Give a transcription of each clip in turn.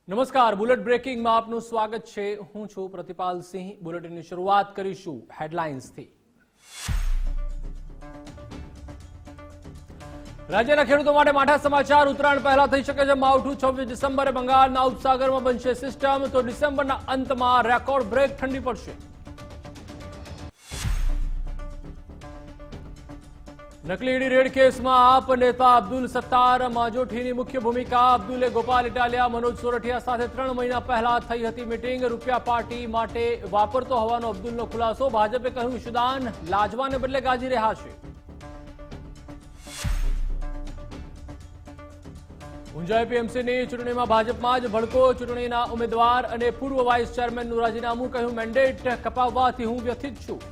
નમસ્કાર, બુલેટ બ્રેકિંગમાં આપનું સ્વાગત છે। હું છું પ્રતિપાલ સિંહ। બુલેટિનની શરૂઆત કરીશું હેડલાઇન્સથી। રાજ્યના ખેડૂતો માટે માઠા સમાચાર। ઉત્તરાયણ પહેલા થઈ શકે છે માવઠું। 26 ડિસેમ્બરે બંગાળના ઉપસાગરમાં બનશે સિસ્ટમ, તો ડિસેમ્બરના અંતમાં રેકોર્ડ બ્રેક ઠંડી પડશે। નકલી ઈડી રેડ કેસમાં આપ નેતા અબ્દુલ સત્તાર માજોઠીની મુખ્ય ભૂમિકા। અબ્દુલે ગોપાલ ઇટાલિયા, મનોજ સોરઠિયા સાથે 3 મહિના પહેલા થઈ હતી મીટિંગ। રૂપિયા પાર્ટી માટે વાપરતો હોવાનો અબ્દુલનો ખુલાસો। ભાજપે કહ્યું ઈશુદાન લાજવાને બદલે ગાજી રહ્યા છે। ઊંઝા એપીએમસીની ચૂંટણીમાં ભાજપમાં જ ભડકો। ચૂંટણીના ઉમેદવાર અને પૂર્વ વાઇસ ચેરમેનનું રાજીનામું। કહ્યું મેન્ડેટ કપાવવાથી હું વ્યથિત છું।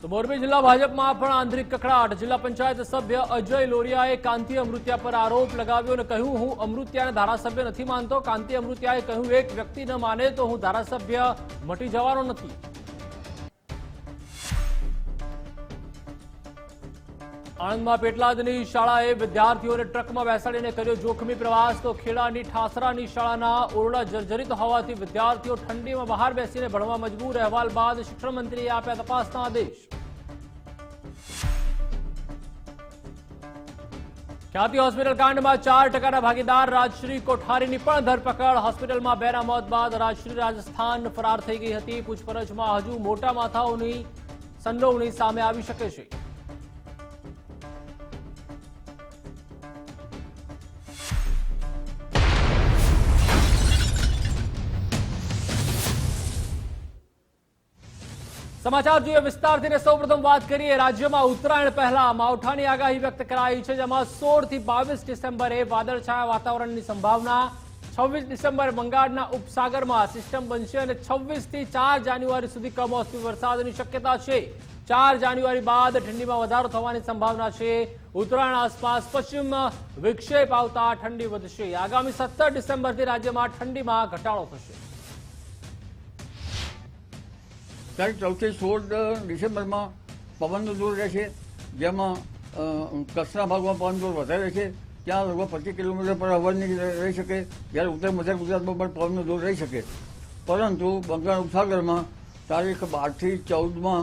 તો મોરબી જિલ્લા ભાજપમાં પણ આંતરિક કકડાટ। જિલ્લા પંચાયત સભ્ય અજય લોરિયાએ કાંતિ અમૃતિયા પર આરોપ લગાવ્યો અને કહ્યું હું અમૃતિયાને ધારાસભ્ય નથી માનતો। કાંતિ અમૃતિયાએ કહ્યું એક વ્યક્તિ ન માને તો હું ધારાસભ્ય મટી જવાનો નથી। આણંદમાં પેટલાદની શાળાએ વિદ્યાર્થીઓને ટ્રકમાં બેસાડીને કર્યો જોખમી પ્રવાસ। તો ખેડાની ઠાસરાની શાળાના ઓરડા જર્જરિત હોવાથી વિદ્યાર્થીઓ ઠંડીમાં બહાર બેસીને ભણવા મજબૂર। અહેવાલ બાદ શિક્ષણ મંત્રીએ આપ્યા તપાસના આદેશ। ખ્યાતિ હોસ્પિટલ કાંડમાં 4% ભાગીદાર રાજશ્રી કોઠારીની પણ ધરપકડ। હોસ્પિટલમાં 2ના મોત બાદ રાજશ્રી રાજસ્થાન ફરાર થઈ ગઈ હતી। પૂછપરછમાં હજુ મોટા માથાઓની સંડોવણી સામે આવી શકે છે। સમાચાર જોઈએ વિસ્તારથી। સૌપ્રથમ વાત કરીએ રાજ્યમાં ઉત્તરાયણ પહેલા માવઠાની આગાહી વ્યક્ત કરાઈ છે, જેમાં 16 થી 22 ડિસેમ્બરે વાદળછાયા વાતાવરણની સંભાવના। 26 ડિસેમ્બરે બંગાળના ઉપસાગરમાં સિસ્ટમ બનશે અને 26 થી 4 જાન્યુઆરી સુધી કમોસમી વરસાદની શક્યતા છે। 4 જાન્યુઆરી બાદ ઠંડીમાં વધારો થવાની સંભાવના છે। ઉત્તરાયણ આસપાસ પશ્ચિમ વિક્ષેપ આવતા ઠંડી વધશે। આગામી 17 ડિસેમ્બરથી રાજ્યમાં ઠંડીમાં ઘટાડો થશે। તારીખ 14 થી 16 ડિસેમ્બરમાં પવનનો જોર રહેશે, જેમાં કચ્છના ભાગમાં પવન જોર વધારે છે। ત્યાં લગભગ 25 કિલોમીટર પર અવરની રહી શકે, જ્યારે ઉત્તર મધ્ય ગુજરાતમાં પણ પવનનો જોર રહી શકે। પરંતુ બંગાળ ઉપસાગરમાં તારીખ 12 થી 14માં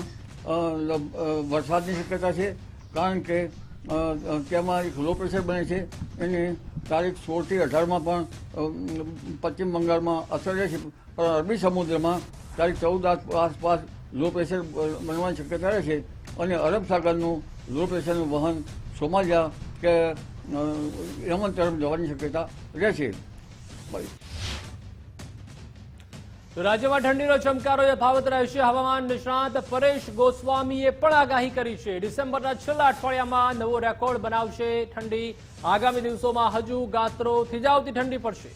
વરસાદની શક્યતા છે, કારણ કે તેમાં એક લો પ્રેશર બને છે। એની તારીખ 16 થી 18માં પણ પશ્ચિમ બંગાળમાં અસર રહેશે, પણ અરબી સમુદ્રમાં તારીખ 14 આસપાસ લો પ્રેશર બનવાની શક્યતા રહેશે અને અરબ સાગરનું લો પ્રેશરનું વહન સોમાલિયા કે યમન તરફ જવાની શક્યતા રહેશે। તો રાજ્યમાં ઠંડીનો ચમકારો યથાવત રહેશે। હવામાન નિષ્ણાત પરેશ ગોસ્વામીએ પણ આગાહી કરી છે, ડિસેમ્બરના છેલ્લા અઠવાડિયામાં નવો રેકોર્ડ બનાવશે ઠંડી। આગામી દિવસોમાં હજુ ગાત્રો થીજાવતી ઠંડી પડશે।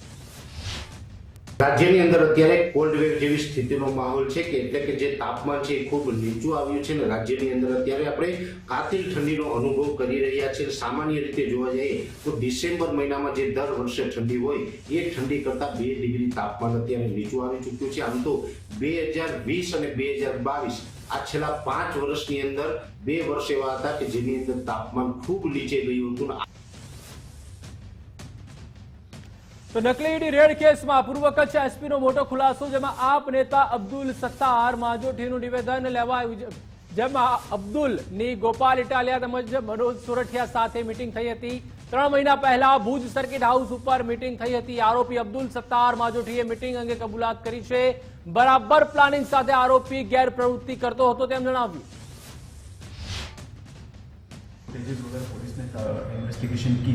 રાજ્યની અંદર અત્યારે કોલ્ડ વેવ જેવી સ્થિતિનો માહોલ છે, કે એટલે કે જે તાપમાન છે એ ખૂબ નીચું આવ્યું છે અને રાજ્યની અંદર અત્યારે આપણે કાતિલ ઠંડીનો અનુભવ કરી રહ્યા છીએ। સામાન્ય રીતે જોવા જઈએ તો ડિસેમ્બર મહિનામાં જે દર વર્ષે ઠંડી હોય એ ઠંડી કરતાં 2 ડિગ્રી તાપમાન અત્યારે નીચું આવી ચૂક્યું છે। આમ તો 2020 અને 2022 આ છેલ્લા 5 વર્ષની અંદર 2 વર્ષ એવા હતા કે જેની અંદર તાપમાન ખૂબ નીચે ગયું હતું। તો નકલી ઈડી રેડ કેસમાં પૂર્વ કચ્છ એસપીનો મોટો ખુલાસો, જેમાં આપ નેતા અબ્દુલ સત્તાર માજોઠીનું નિવેદન લેવાયું, જેમાં અબ્દુલની ગોપાલ ઇટાલિયા તેમજ મનોજ સોરઠિયા સાથે મીટિંગ થઈ હતી। 3 મહિના પહેલા ભુજ સર્કિટ હાઉસ ઉપર મીટિંગ થઈ હતી। આરોપી અબ્દુલ સત્તાર માજોઠીએ મીટિંગ અંગે કબૂલાત કરી છે। બરાબર પ્લાનિંગ સાથે આરોપી ગેરપ્રવૃત્તિ કરતો હતો તેમ જણાવ્યું। पुलिस ने इन्वेस्टिगेशन की,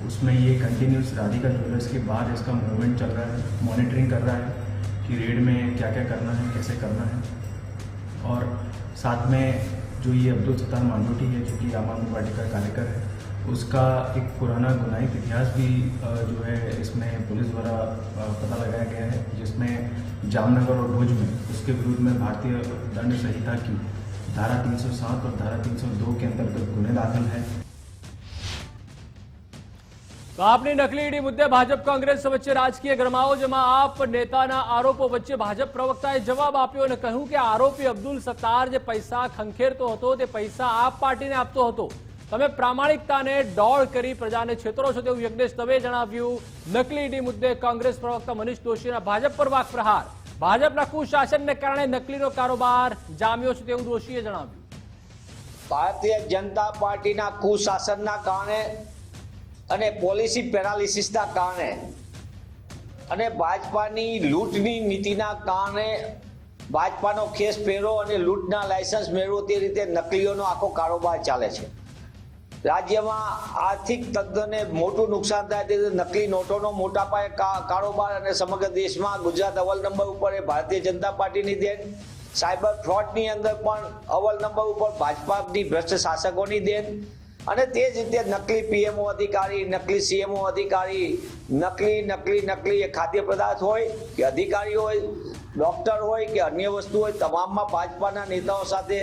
उसमें ये कंटिन्यूस राधिका ज्वेलर्स के बाहर इसका मूवमेंट चल रहा है, मॉनिटरिंग कर रहा है कि रेड में क्या क्या करना है, कैसे करना है। और साथ में जो ये अब्दुल सत्तार मांझोठी है, जो कि आम आदमी पार्टी का कार्यकर है, उसका एक पुराना गुनाहित इतिहास भी जो है इसमें पुलिस द्वारा पता लगाया गया है, जिसमें जामनगर और भुज में उसके विरुद्ध में भारतीय दंड संहिता की धारा 307 और धारा 302 के अंतर्गत गुने दाखिल है। તો આપની નકલી ઈડી મુદ્દે ભાજપ કોંગ્રેસ વચ્ચે રાજકીય ગરમાવો, જેમાં આપ નેતાના આરોપો વચ્ચે ભાજપ પ્રવક્તાએ જવાબ આપ્યો અને કહ્યું કે આરોપી અબ્દુલ સત્તાર જે પૈસા ખંખેરતો હતો તે પૈસા આપ પાર્ટીને આપતો હતો। તમે પ્રામાણિકતાને ડોળ કરી પ્રજાને છેતરો છો તેવું યજ્ઞેશ દવે જણાવ્યું. નકલી ઈડી મુદ્દે કોંગ્રેસ પ્રવક્તા મનીષ દોશીના ભાજપ પર વાક પ્રહાર. ભાજપના કુશાસનને કારણે નકલીનો કારોબાર જામ્યો છે તેવું દોશીએ જણાવ્યું. ભારતીય જનતા પાર્ટીના કુશાસનના કારણે અને પોલિસી પેરાલિસિસના કારણે અને ભાજપાની લૂંટની નીતિના કારણે ભાજપાનો ખેસ પહેરો અને લૂંટના લાયસન્સ મેળવો તે રીતે નકલીઓનો આખો કારોબાર ચાલે છે. રાજ્યમાં આર્થિક તંત્રને મોટું નુકસાન થાય તે નકલી નોટોનો મોટા પાયે કારોબાર અને સમગ્ર દેશમાં ગુજરાત અવ્વલ નંબર ઉપર એ ભારતીય જનતા પાર્ટીની દેન. સાયબર ફ્રોડની અંદર પણ અવ્વલ નંબર ઉપર ભાજપાની ભ્રષ્ટ શાસકોની દેન. અને તે જ રીતે નકલી પીએમઓ અધિકારી, નકલી સીએમઓ અધિકારી, નકલી એ ખાદ્ય પદાર્થ હોય કે અધિકારી હોય, ડોક્ટર હોય કે અન્ય વસ્તુ હોય, તમામમાં ભાજપાના નેતાઓ સાથે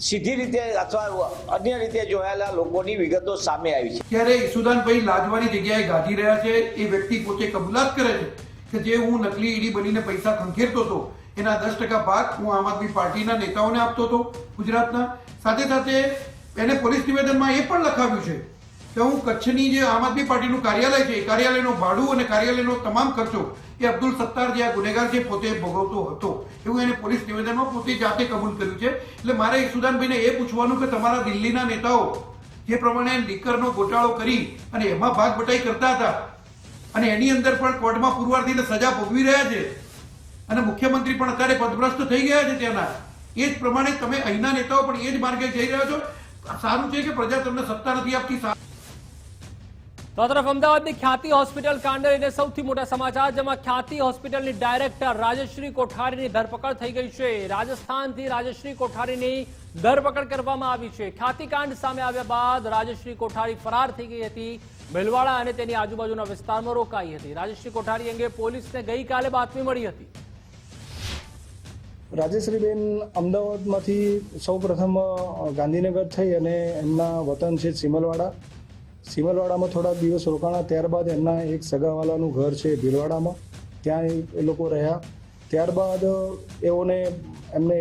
સીધી રીતે અથવા અન્ય રીતે જોડાયેલા લોકોની વિગતો સામે આવી છે. ત્યારે ઈસુદાનભાઈ લાજવાની જગ્યાએ ગાજી રહ્યા છે. એ વ્યક્તિ પોતે કબૂલાત કરે છે કે જે હું નકલી ઈડી બનીને પૈસા ખંખેરતો હતો એના 10% ભાગ હું આમ આદમી પાર્ટીના નેતાઓને આપતો હતો ગુજરાતના. સાથે સાથે એને પોલીસ નિવેદનમાં એ પણ લખાવ્યું છે કે હું કચ્છની જે આમ આદમી પાર્ટીનું કાર્યાલય છે એ કાર્યાલયનું ભાડું અને કાર્યાલયનો તમામ ખર્ચો એ અબ્દુલ સત્તાર જે આ ગુનેગાર છે પોતે ભોગવતો હતો એવું એને પોલીસ નિવેદનમાં પોતે જાતે કબૂલ કર્યું છે. એટલે મારે ઈસુદાનભાઈને એ પૂછવાનું કે તમારા દિલ્હીના નેતાઓ જે પ્રમાણે લીકરનો ગોટાળો કરી અને એમાં ભાગ બટાઈ કરતા હતા અને એની અંદર પણ કોર્ટમાં પુરવાર થઈને સજા ભોગવી રહ્યા છે અને મુખ્યમંત્રી પણ અત્યારે પદભ્રષ્ટ થઈ ગયા છે ત્યાંના, એ જ પ્રમાણે તમે અહીંના નેતાઓ પણ એ જ માર્ગે જઈ રહ્યા છો. સારું છે કે પ્રજા તમને સત્તા નથી આપતી. તો આ તરફ અમદાવાદની ખ્યાતિ હોસ્પિટલ કાંડે લઈને સૌથી મોટા સમાચાર, જેમાં ખ્યાતિ હોસ્પિટલની ડાયરેક્ટર રાજશ્રી કોઠારીની ધરપકડ થઈ ગઈ છે. રાજસ્થાનથી રાજશ્રી કોઠારીની ધરપકડ કરવામાં આવી છે. ખ્યાતિ કાંડ સામે આવ્યા બાદ રાજશ્રી કોઠારી ફરાર થઈ ગઈ હતી. ભીલવાડા અને તેની આજુબાજુના વિસ્તારમાં રોકાઈ હતી. રાજશ્રી કોઠારી અંગે પોલીસને ગઈકાલે બાતમી મળી હતી. રાજેશ્રીબેન અમદાવાદમાંથી સૌપ્રથમ ગાંધીનગર થઈ અને એમના વતન છે સિમલવાડા. સિમલવાડામાં થોડા દિવસ રોકાણા. ત્યારબાદ એમના એક સગાવાલાનું ઘર છે ભીલવાડામાં, ત્યાં એ લોકો રહ્યા. ત્યારબાદ એમને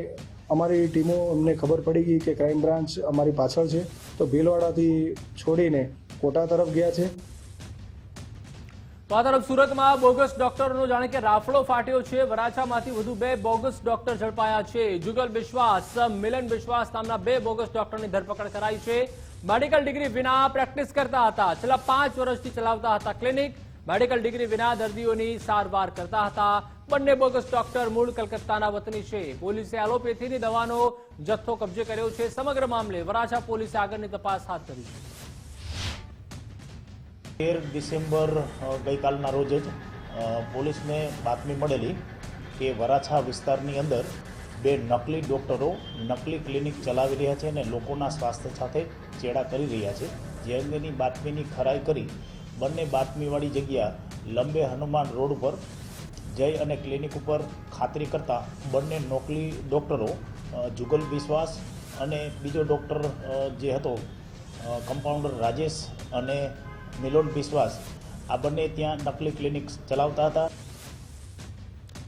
અમારી ટીમો અમને ખબર પડી ગઈ કે ક્રાઇમ બ્રાન્ચ અમારી પાછળ છે, તો ભીલવાડાથી છોડીને કોટા તરફ ગયા છે. તો આ તરફ સુરતમાં બોગસ ડોક્ટરોનો જાણે કે રાફડો ફાટ્યો છે. વરાછામાંથી વધુ 2 બોગસ ડોક્ટર ઝડપાયા છે. જુગલ બિશ્વાસ, મિલન બિશ્વાસ નામના 2 બોગસ ડોક્ટરની ધરપકડ કરાઈ છે. મેડિકલ ડિગ્રી વિના પ્રેક્ટિસ કરતા હતા. છેલ્લા 5 વર્ષથી ચલાવતા હતા ક્લિનિક. મેડિકલ ડિગ્રી વિના દર્દીઓની સારવાર કરતા હતા. બંને બોગસ ડોક્ટર મૂળ કલકત્તાના વતની છે. પોલીસે એલોપેથીની દવાનો જથ્થો કબજે કર્યો છે. સમગ્ર મામલે વરાછા પોલીસે આગળની તપાસ હાથ ધરી છે. 13 ડિસેમ્બર ગઈકાલના રોજ જ પોલીસને બાતમી મળેલી કે વરાછા વિસ્તારની અંદર 2 નકલી ડૉક્ટરો નકલી ક્લિનિક ચલાવી રહ્યા છે અને લોકોના સ્વાસ્થ્ય સાથે ચેડા કરી રહ્યા છે. જે અંગેની બાતમીની ખરાઈ કરી બંને બાતમીવાળી જગ્યા લંબે હનુમાન રોડ ઉપર જઈ અને ક્લિનિક ઉપર ખાતરી કરતા બંને નકલી ડૉક્ટરો જુગલ બિશ્વાસ અને બીજો ડૉક્ટર જે હતો કમ્પાઉન્ડર રાજેશ અને મિલોન બિશ્વાસ, આ બંને ત્યાં નકલી ક્લિનિક ચલાવતા હતા.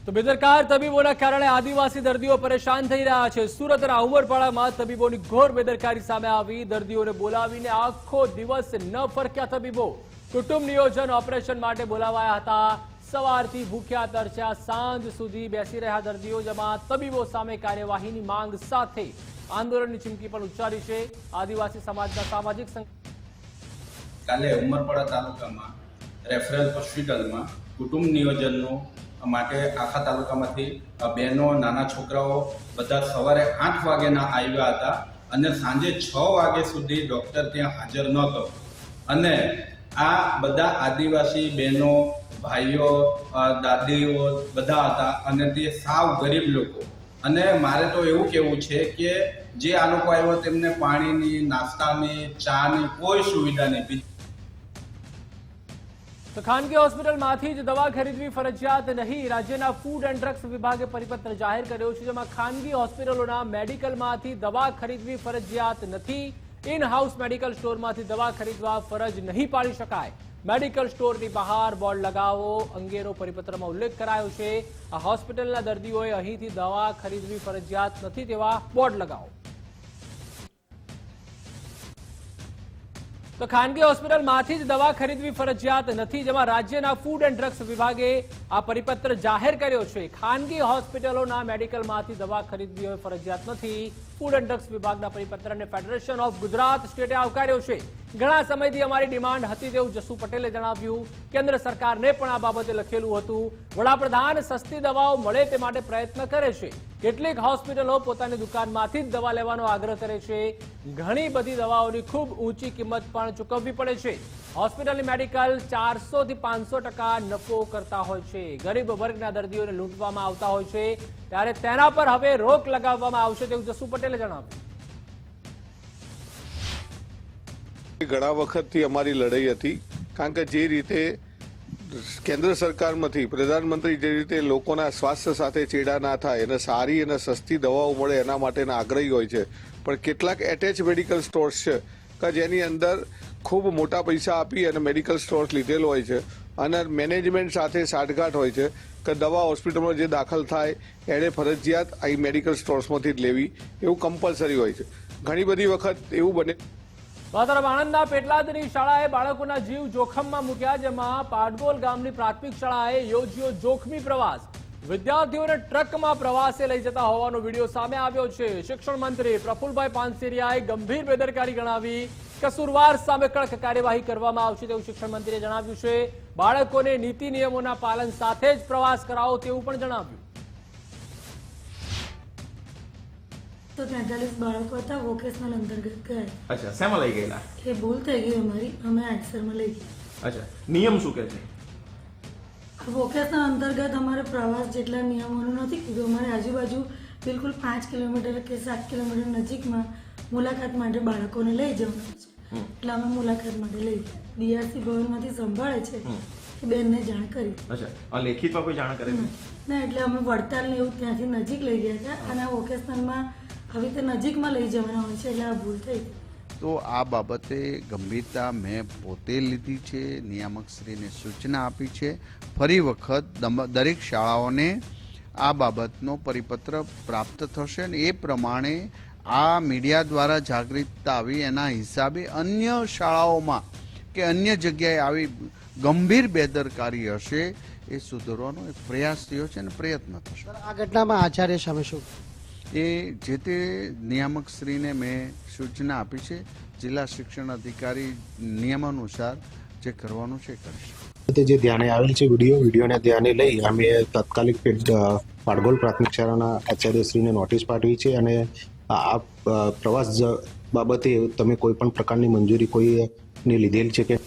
તો બેદરકાર તબીબોના કારણે આદિવાસી દર્દીઓ પરેશાન થઈ રહ્યા છે. સુરતના ઉમરપાડામાં તબીબોની ઘોર બેદરકારી સામે આવી. દર્દીઓને બોલાવીને આખો દિવસ ન ફરક્યા તબીબો. કુટુંબ નિયોજન ઓપરેશન માટે બોલાવાયા હતા. સવારથી ભૂખ્યા તરસ્યા સાંજ સુધી બેસી રહ્યા દર્દીઓ, જેમાં તબીબો સામે કાર્યવાહીની માંગ સાથે આંદોલનની ચીમકી પણ ઉચ્ચારી છે. આદિવાસી સમાજના સામાજિક કાલે ઉમરપાડા તાલુકામાં રેફરલ હોસ્પિટલમાં કુટુંબ નિયોજનનો માટે આખા તાલુકામાંથી બહેનો, નાના છોકરાઓ બધા સવારે 8 વાગ્યાના આવ્યા હતા અને સાંજે 6 વાગ્યા સુધી ડૉક્ટર ત્યાં હાજર નહોતો. અને આ બધા આદિવાસી બહેનો, ભાઈઓ, દાદીઓ બધા હતા અને તે સાવ ગરીબ લોકો. અને મારે તો એવું કહેવું છે કે જે આ લોકો આવ્યો તેમને પાણીની, નાસ્તાની, ચાની કોઈ સુવિધા નહીં. તો ખાનગી હોસ્પિટલમાંથી જ દવા ખરીદવી ફરજિયાત નહીં. રાજ્યના ફૂડ એન્ડ ડ્રગ્સ વિભાગે પરિપત્ર જાહેર કર્યો છે, જેમાં ખાનગી હોસ્પિટલોના મેડિકલમાંથી દવા ખરીદવી ફરજિયાત નથી. ઇન હાઉસ મેડિકલ સ્ટોરમાંથી દવા ખરીદવા ફરજ નહીં પાડી શકાય. મેડિકલ સ્ટોરની બહાર બોર્ડ લગાવો અંગેનો પરિપત્રમાં ઉલ્લેખ કરાયો છે. આ હોસ્પિટલના દર્દીઓએ અહીંથી દવા ખરીદવી ફરજિયાત નથી તેવા બોર્ડ લગાવો. તો ખાનગી હોસ્પિટલમાંથી જ દવા ખરીદવી ફરજિયાત નથી, જેમાં રાજ્યના ફૂડ એન્ડ ડ્રગ્સ વિભાગે આ પરિપત્ર જાહેર કર્યો છે. ખાનગી હોસ્પિટલોના મેડિકલમાંથી દવા ખરીદવી હવે ફરજિયાત નથી. ફૂડ એન્ડ ડ્રગ્સ વિભાગના પરિપત્રને ફેડરેશન ઓફ ગુજરાત સ્ટેટે આવકાર્યો છે. ઘણા સમયથી અમારી ડિમાન્ડ હતી તેવું જસુ પટેલે જણાવ્યું. કેન્દ્ર સરકારને પણ આ બાબતે લખેલું હતું. વડાપ્રધાન સસ્તી દવાઓ મળે તે માટે પ્રયત્ન કરે છે. કેટલીક હોસ્પિટલો પોતાની દુકાનમાંથી જ દવા લેવાનો આગ્રહ કરે છે. ઘણી બધી દવાઓની ખૂબ ઊંચી કિંમત પણ ચૂકવવી પડે છે. હોસ્પિટલની મેડિકલ 400 થી 500% નફો કરતા હોય છે. ગરીબ વર્ગના દર્દીઓને લૂંટવામાં આવતા હોય છે, ત્યારે તેના પર હવે રોક લગાવવામાં આવશે તેવું જસુ પટેલે જણાવ્યું. ઘણા વખતથી અમારી લડાઈ હતી, કારણ કે જે રીતે કેન્દ્ર સરકારમાંથી પ્રધાનમંત્રી જે રીતે લોકોના સ્વાસ્થ્ય સાથે ચેડા ના થાય અને સારી અને સસ્તી દવાઓ મળે એના માટેના આગ્રહી હોય છે, પણ કેટલાક એટેચ મેડિકલ સ્ટોર્સ છે કે જેની અંદર ખૂબ મોટા પૈસા આપી અને મેડિકલ સ્ટોર્સ લીધેલો હોય છે અને મેનેજમેન્ટ સાથે સાઠગાંઠ હોય છે કે દવા હોસ્પિટલમાં જે દાખલ થાય એણે ફરજિયાત અહીં મેડિકલ સ્ટોર્સમાંથી જ લેવી એવું કમ્પલસરી હોય છે. ઘણી બધી વખત એવું બને. આણંદના પેટલાદની શાળાએ બાળકોના જીવ જોખમમાં મૂક્યા, જેમાં પાટગોલ ગામની પ્રાથમિક શાળાએ યોજ્યો જોખમી પ્રવાસ. વિદ્યાર્થીઓને ટ્રકમાં પ્રવાસે લઈ જતા હોવાનો વિડીયો સામે આવ્યો છે. શિક્ષણ મંત્રી પ્રફુલભાઈ પાનસેરિયાએ ગંભીર બેદરકારી ગણાવી. કસૂરવાર સામે કડક કાર્યવાહી કરવામાં આવશે તેવું શિક્ષણ મંત્રીએ જણાવ્યું છે. બાળકોને નીતિ નિયમોના પાલન સાથે જ પ્રવાસ કરાવો તેવું પણ જણાવ્યું. તો 43 બાળકો હતા, વોકેશનલ અંતર્ગત ગયા. અચ્છા, શેમાં લઈ ગયેલા? એ ભૂલ થઈ ગઈ અમારી, અમે આઈસરમાં લઈ ગયા. અચ્છા, નિયમ શું કહે છે? વોકેશનલ અંતર્ગત અમારે પ્રવાસ જેટલા નિયમોનું નથી કીધું. અમારે આજુબાજુ બિલકુલ 5 કિલોમીટર કે 7 કિલોમીટર નજીકમાં મુલાકાત માટે બાળકોને લઈ જવાનું છે, એટલે અમે મુલાકાત માટે લઈ ગયા. ડીઆરસી ભવનમાંથી સંભાળે છે કે બેનને જાણ કરી. અચ્છા, લેખિતમાં કોઈ જાણ કરે છે? ના, એટલે અમે વડતાલ ને એવું ત્યાંથી નજીક લઈ ગયા હતા અને આ વોકેશનલમાં હવે તે નજીકમાં લઈ જવાના હોય છે, એટલે આ ભૂલ થઈ. તો આ બાબતે ગંભીરતા મેં પોતે લીધી છે, નિયામકશ્રીને સૂચના આપી છે. ફરી વખત દરેક શાળાઓને આ બાબતનો પરિપત્ર પ્રાપ્ત થશે અને એ પ્રમાણે આ મીડિયા દ્વારા જાગૃતતા આવી એના હિસાબે અન્ય શાળાઓમાં કે અન્ય જગ્યાએ આવી ગંભીર બેદરકારી હશે એ સુધારવાનો એક પ્રયાસ થયો છે અને પ્રયત્ન થશે. આ ઘટનામાં આચાર્ય સામે શું? એ જે તે નિયામકશ્રીને મેં સૂચના આપી છે. જિલ્લા શિક્ષણ અધિકારી નિયમાનુસાર જે કરવાનું છે કરશે. જે ધ્યાને આવેલ છે વિડીયોને ધ્યાને લઈ અમે તાત્કાલિક પાટગોલ પ્રાથમિક શાળાના આચાર્યશ્રીને નોટિસ પાઠવી છે અને આ પ્રવાસ બાબતે તમે કોઈ પણ પ્રકારની મંજૂરી કોઈને લીધેલ છે કે?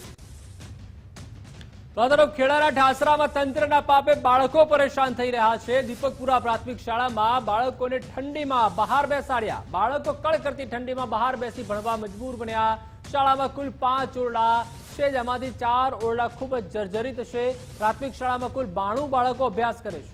તો આ તરફ ખેડાના ઠાસરામાં તંત્રના પાપે બાળકો પરેશાન થઈ રહ્યા છે. દીપકપુરા પ્રાથમિક શાળામાં બાળકોને ઠંડીમાં બહાર બેસાડ્યા. બાળકો કડકડતી ઠંડીમાં બહાર બેસી ભણવા મજબૂર બન્યા. શાળામાં કુલ 5 ઓરડા છે, જેમાંથી 4 ઓરડા ખૂબ જ જર્જરિત છે. પ્રાથમિક શાળામાં કુલ 92 બાળકો અભ્યાસ કરે છે.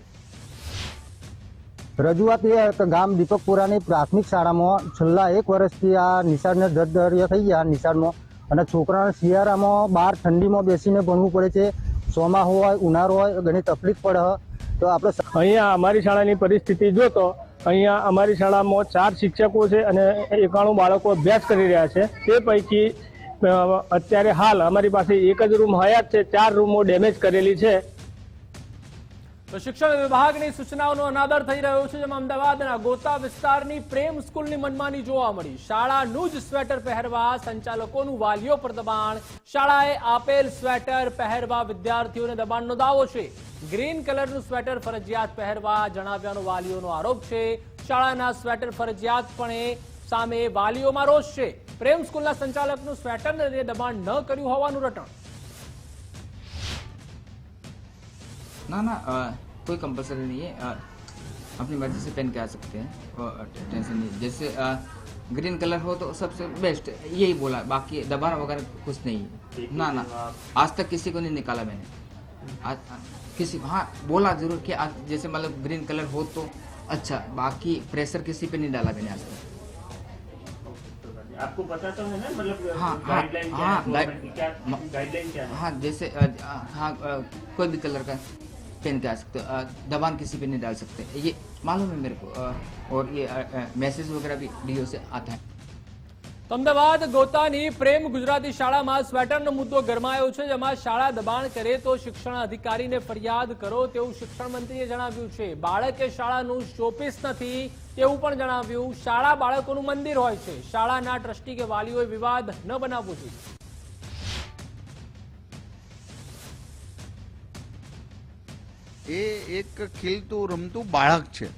રજૂઆત એ કે ગામ દીપકપુરાની પ્રાથમિક શાળામાં છેલ્લા 1 વર્ષથી આ નિશાળને દરદરિયા થઈ ગયા નિશાળમાં, અને છોકરાને શિયાળામાં બહાર ઠંડીમાં બેસીને ભણવું પડે છે. ચોમાસું હોય, ઉનાળો હોય, ઘણી તકલીફ પડે. તો આપણે અહીંયા અમારી શાળાની પરિસ્થિતિ જો તો અહીંયા અમારી શાળામાં 4 શિક્ષકો છે અને 91 બાળકો અભ્યાસ કરી રહ્યા છે. તે પૈકી અત્યારે હાલ અમારી પાસે એક જ રૂમ હયાત છે, 4 રૂમો ડેમેજ કરેલી છે. તો શિક્ષણ વિભાગની સૂચનાઓનો અનાદર થઈ રહ્યો છે, જેમાં અમદાવાદના ગોતા વિસ્તારની પ્રેમ સ્કૂલની મનમાની જોવા મળી. શાળાનું જ સ્વેટર પહેરવા સંચાલકોનું વાલીઓ પર દબાણ. શાળાએ આપેલ સ્વેટર પહેરવા વિદ્યાર્થીઓને દબાણનો દાવો છે. ગ્રીન કલરનું સ્વેટર ફરજિયાત પહેરવા જણાવ્યાનો વાલીઓનો આરોપ છે. શાળાના સ્વેટર ફરજિયાતપણે સામે વાલીઓમાં રોષ છે. પ્રેમ સ્કૂલના સંચાલકનું સ્વેટરને લઈને દબાણ ન કર્યું હોવાનું રટણ. ना ना कोई कंपलसरी नहीं है, अपनी मर्जी से पहन के आ सकते हैं, टेंशन नहीं. जैसे ग्रीन कलर हो तो सबसे बेस्ट यही बोला, बाकी दबाना वगैरह कुछ नहीं है. ना ना आज तक किसी को नहीं निकाला मैंने. आज किसी हाँ बोला जरूर कि आज जैसे मतलब ग्रीन कलर हो तो अच्छा, बाकी प्रेशर किसी पे नहीं डाला मैंने आज तक. आपको पता तो है ना, मतलब हाँ गाइडलाइन क्या हाँ है, गाइडलाइन क्या है? हाँ जैसे हाँ कोई भी कलर का पहन के आ सकते हो, दबान किसी पे नहीं डाल सकते, ये मालूम है मेरे को. और ये मैसेज वगैरह भी डीओ से आता है. અમદાવાદ ગોતાની પ્રેમ ગુજરાતી શાળામાં સ્વેટરનો મુદ્દો ગરમાયો છે, જેમાં શાળા દબાણ કરે તો શિક્ષણ અધિકારીને ફરિયાદ કરો તેવું શિક્ષણ મંત્રીએ જણાવ્યું છે. બાળકે શાળાનું શોપીસ નથી તેવું પણ જણાવ્યું. શાળા બાળકોનું મંદિર હોય છે. શાળાના ટ્રસ્ટી કે વાલીઓએ વિવાદ ન બનાવવો જોઈએ. એ એક ખીલતું રમતું બાળક છે,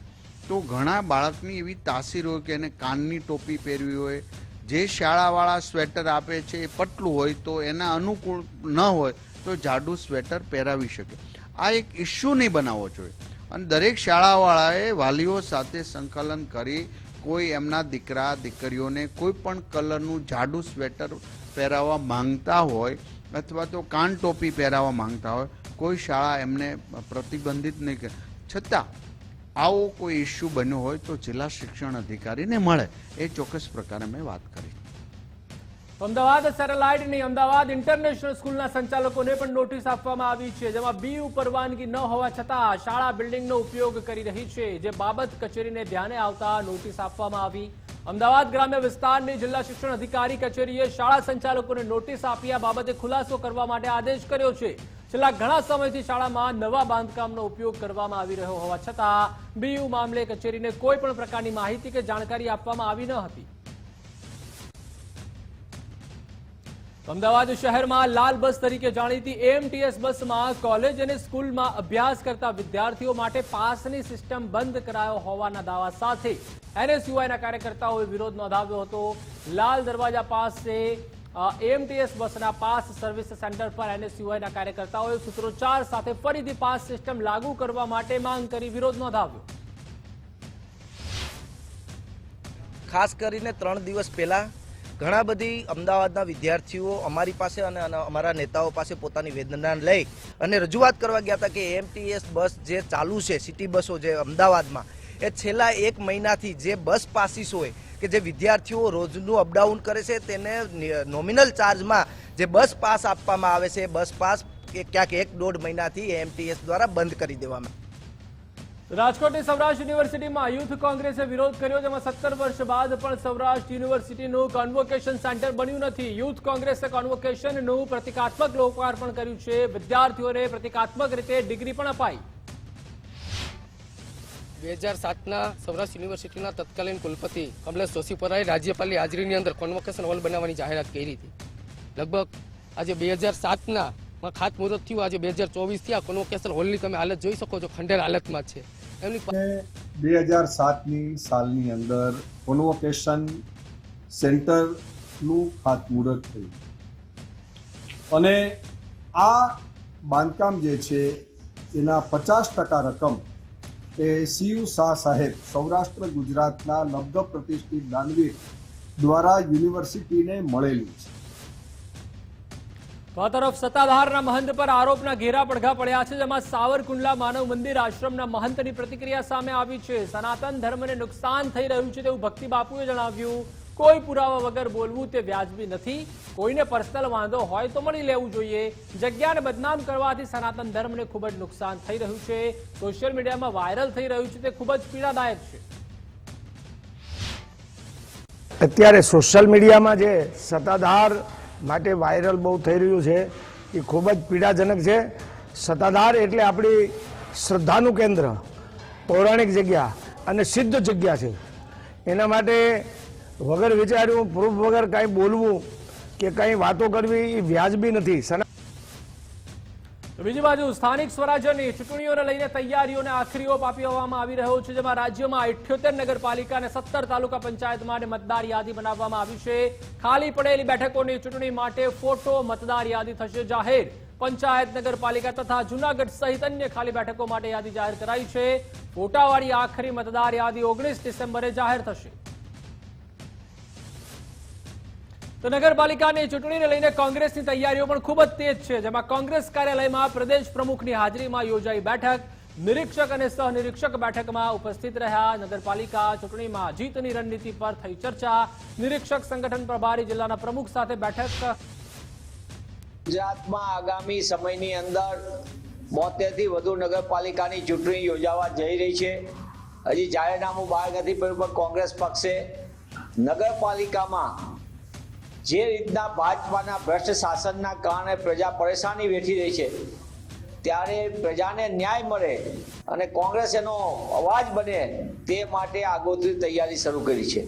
તો ઘણા બાળકની એવી તાસીર હોય કે એને કાનની ટોપી પહેરવી હોય. જે શાળાવાળા સ્વેટર આપે છે એ પતલું હોય તો એના અનુકૂળ ન હોય તો જાડું સ્વેટર પહેરાવી શકે. આ એક ઇસ્યુ નહીં બનાવવો જોઈએ અને દરેક શાળાવાળાએ વાલીઓ સાથે સંકલન કરી કોઈ એમના દીકરા દીકરીઓને કોઈ પણ કલરનું જાડું સ્વેટર પહેરાવવા માંગતા હોય અથવા તો કાન ટોપી પહેરાવવા માંગતા હોય, કોઈ શાળા એમને પ્રતિબંધિત નહીં કરે. છતાં આવો કોઈ ઇસ્યુ બન્યો હોય તો જિલ્લા શિક્ષણ અધિકારીને મળે, એ ચોક્કસ પ્રકારે મેં વાત કરી. અમદાવાદ સેટેલાઇટની અમદાવાદ ઇન્ટરનેશનલ સ્કૂલના સંચાલકોને પણ નોટિસ આપવામાં આવી છે, જેમાં બીયુ પરવાનગી ન હોવા છતાં શાળા બિલ્ડિંગનો ઉપયોગ કરી રહી છે, જે બાબત કચેરીને ધ્યાને આવતા નોટિસ આપવામાં આવી. અમદાવાદ ગ્રામ્ય વિસ્તારની જિલ્લા શિક્ષણ અધિકારી કચેરીએ શાળા સંચાલકોને નોટિસ આપી આ બાબતે ખુલાસો કરવા માટે આદેશ કર્યો છે. છેલ્લા ઘણા સમયથી શાળામાં નવા બાંધકામનો ઉપયોગ કરવામાં આવી રહ્યો હોવા છતાં બીયુ મામલે કચેરીને કોઈ પણ પ્રકારની માહિતી કે જાણકારી આપવામાં આવી ન હતી. અમદાવાદ શહેરમાં લાલ બસ તરીકે જાણીતી એએમટીએસ બસમાં કોલેજ અને સ્કૂલમાં અભ્યાસ કરતા વિદ્યાર્થીઓ માટે પાસની સિસ્ટમ બંધ કરાયો હોવાના દાવા સાથે એનએસયુઆઈના કાર્યકર્તાઓએ વિરોધ નોંધાવ્યો હતો. લાલ દરવાજા પાસે એએમટીએસ બસના પાસ સર્વિસ સેન્ટર પર એનએસયુઆઈના કાર્યકર્તાઓએ સૂત્રોચ્ચાર સાથે ફરીથી પાસ સિસ્ટમ લાગુ કરવા માટે માંગ કરી વિરોધ નોંધાવ્યો. ખાસ કરીને 3 દિવસ પહેલા ઘણા બધી અમદાવાદના વિદ્યાર્થીઓ અમારી પાસે અને અમારા નેતાઓ પાસે પોતાની વેદના લઈ અને રજૂઆત કરવા ગયા હતા કે એએમટીએસ બસ જે ચાલુ છે, સિટી બસો જે અમદાવાદમાં, એ છેલ્લા 1 મહિનાથી જે બસ પાસીસ હોય કે જે વિદ્યાર્થીઓ રોજનું અપડાઉન કરે છે તેને નોમિનલ ચાર્જમાં જે બસ પાસ આપવામાં આવે છે, બસ પાસ ક્યાંક 1-1.5 મહિનાથી એએમટીએસ દ્વારા બંધ કરી દેવામાં. રાજકોટની સૌરાષ્ટ્ર યુનિવર્સિટીમાં યુથ કોંગ્રેસે વિરોધ કર્યો, જેમાં 17 વર્ષ બાદ પણ સૌરાષ્ટ્ર યુનિવર્સિટીનું કોન્વોકેશન સેન્ટર બન્યું નથી. યુથ કોંગ્રેસે કોન્વોકેશનનું પ્રતિકાત્મક લોકાર્પણ કર્યું છે. વિદ્યાર્થીઓને પ્રતિકાત્મક રીતે ડિગ્રી પણ અપાઈ. 2007ના સૌરાષ્ટ્ર યુનિવર્સિટીના તત્કાલીન કુલપતિ કમલેશ જોશીપુરાએ રાજ્યપાલની હાજરીની અંદર કોન્વોકેશન હોલ બનાવવાની જાહેરાત કરી હતી. લગભગ આજે 2007ના ખાતમુહૂર્ત થયું, આજે 2024 થી આ કોન્વોકેશન હોલની તમે હાલત જોઈ શકો છો, ખંડેર હાલતમાં છે. એમની 2007ની સાલની અંદર કોન્વોકેશન સેન્ટરનું ખાતમુહૂર્ત થયું અને આ બાંધકામ જે છે એના 50% રકમ એ સીયુ શાહ સાહેબ, સૌરાષ્ટ્ર ગુજરાતના લબ્ધ પ્રતિષ્ઠિત દાનવીર દ્વારા યુનિવર્સિટીને મળેલી છે. તો આ તરફ સત્તાધારના મહંત પર આરોપના ઘેરા પડઘા પડ્યા છે, જેમાં સાવરકુંડલા માનવ મંદિર આશ્રમના મહંતની પ્રતિક્રિયા સામે આવી છે. સનાતન ધર્મને નુકસાન થઈ રહ્યું છે તેવું ભક્તિ બાપુએ જણાવ્યું. કોઈ પુરાવા વગર બોલવું તે વ્યાજબી નથી. કોઈને પર્સનલ વાંધો હોય તો મળી લેવું જોઈએ. જગ્યાને બદનામ કરવાથી સનાતન ધર્મને ખૂબ જ નુકસાન થઈ રહ્યું છે. સોશિયલ મીડિયામાં વાયરલ થઈ રહ્યું છે તે ખૂબ જ પીડાદાયક છે. અત્યારે સોશિયલ મીડિયામાં જે સત્તાધાર માટે વાયરલ બહુ થઈ રહ્યું છે એ ખૂબ જ પીડાજનક છે. સત્તાધાર એટલે આપણી શ્રદ્ધાનું કેન્દ્ર, પૌરાણિક જગ્યા અને સિદ્ધ જગ્યા છે. એના માટે વગર વિચાર્યું, પ્રૂફ વગર કાંઈ બોલવું કે કંઈ વાતો કરવી એ વ્યાજબી નથી. બીજી બાજુ સ્થાનિક સ્વરાજ્યની ચૂંટણીઓને લઈને તૈયારીઓને આખરી ઓપ આપવામાં આવી રહ્યો છે, જેમાં રાજ્યમાં 78 નગરપાલિકા અને 17 તાલુકા પંચાયત માટે મતદાર યાદી બનાવવામાં આવી છે. ખાલી પડેલી બેઠકોની ચૂંટણી માટે ફોટો મતદાર યાદી થશે જાહેર. પંચાયત, નગરપાલિકા તથા જૂનાગઢ સહિત અન્ય ખાલી બેઠકો માટે યાદી જાહેર કરાઈ છે. ફોટાવાળી આખરી મતદાર યાદી 19 ડિસેમ્બરે જાહેર થશે. તો નગરપાલિકાની ચૂંટણીને લઈને કોંગ્રેસની તૈયારીઓ પણ ખૂબ જ તેજ છે, જેમાં કોંગ્રેસ કાર્યાલયમાં પ્રદેશ પ્રમુખની હાજરીમાં યોજાઈ બેઠક. નિરીક્ષક અને સહનિરીક્ષક બેઠકમાં ઉપસ્થિત રહ્યા. નગરપાલિકા ચૂંટણીમાં જીતની રણનીતિ પર થઈ ચર્ચા. નિરીક્ષક સંગઠન પ્રભારી જિલ્લાના પ્રમુખ સાથે બેઠક. ગુજરાતમાં આગામી સમયની અંદર 72 થી વધુ નગરપાલિકાની ચૂંટણી યોજાવા જઈ રહી છે. હજી જાહેરનામું બહાર નથી પડ્યું, પણ કોંગ્રેસ પક્ષે નગરપાલિકામાં જે રીતના ભાજપાના ભ્રષ્ટ શાસનના કારણે પ્રજા પરેશાની વેઠી રહી છે, ત્યારે પ્રજાને ન્યાય મળે અને કોંગ્રેસ એનો અવાજ બને તે માટે આગોતરી તૈયારી શરૂ કરી છે.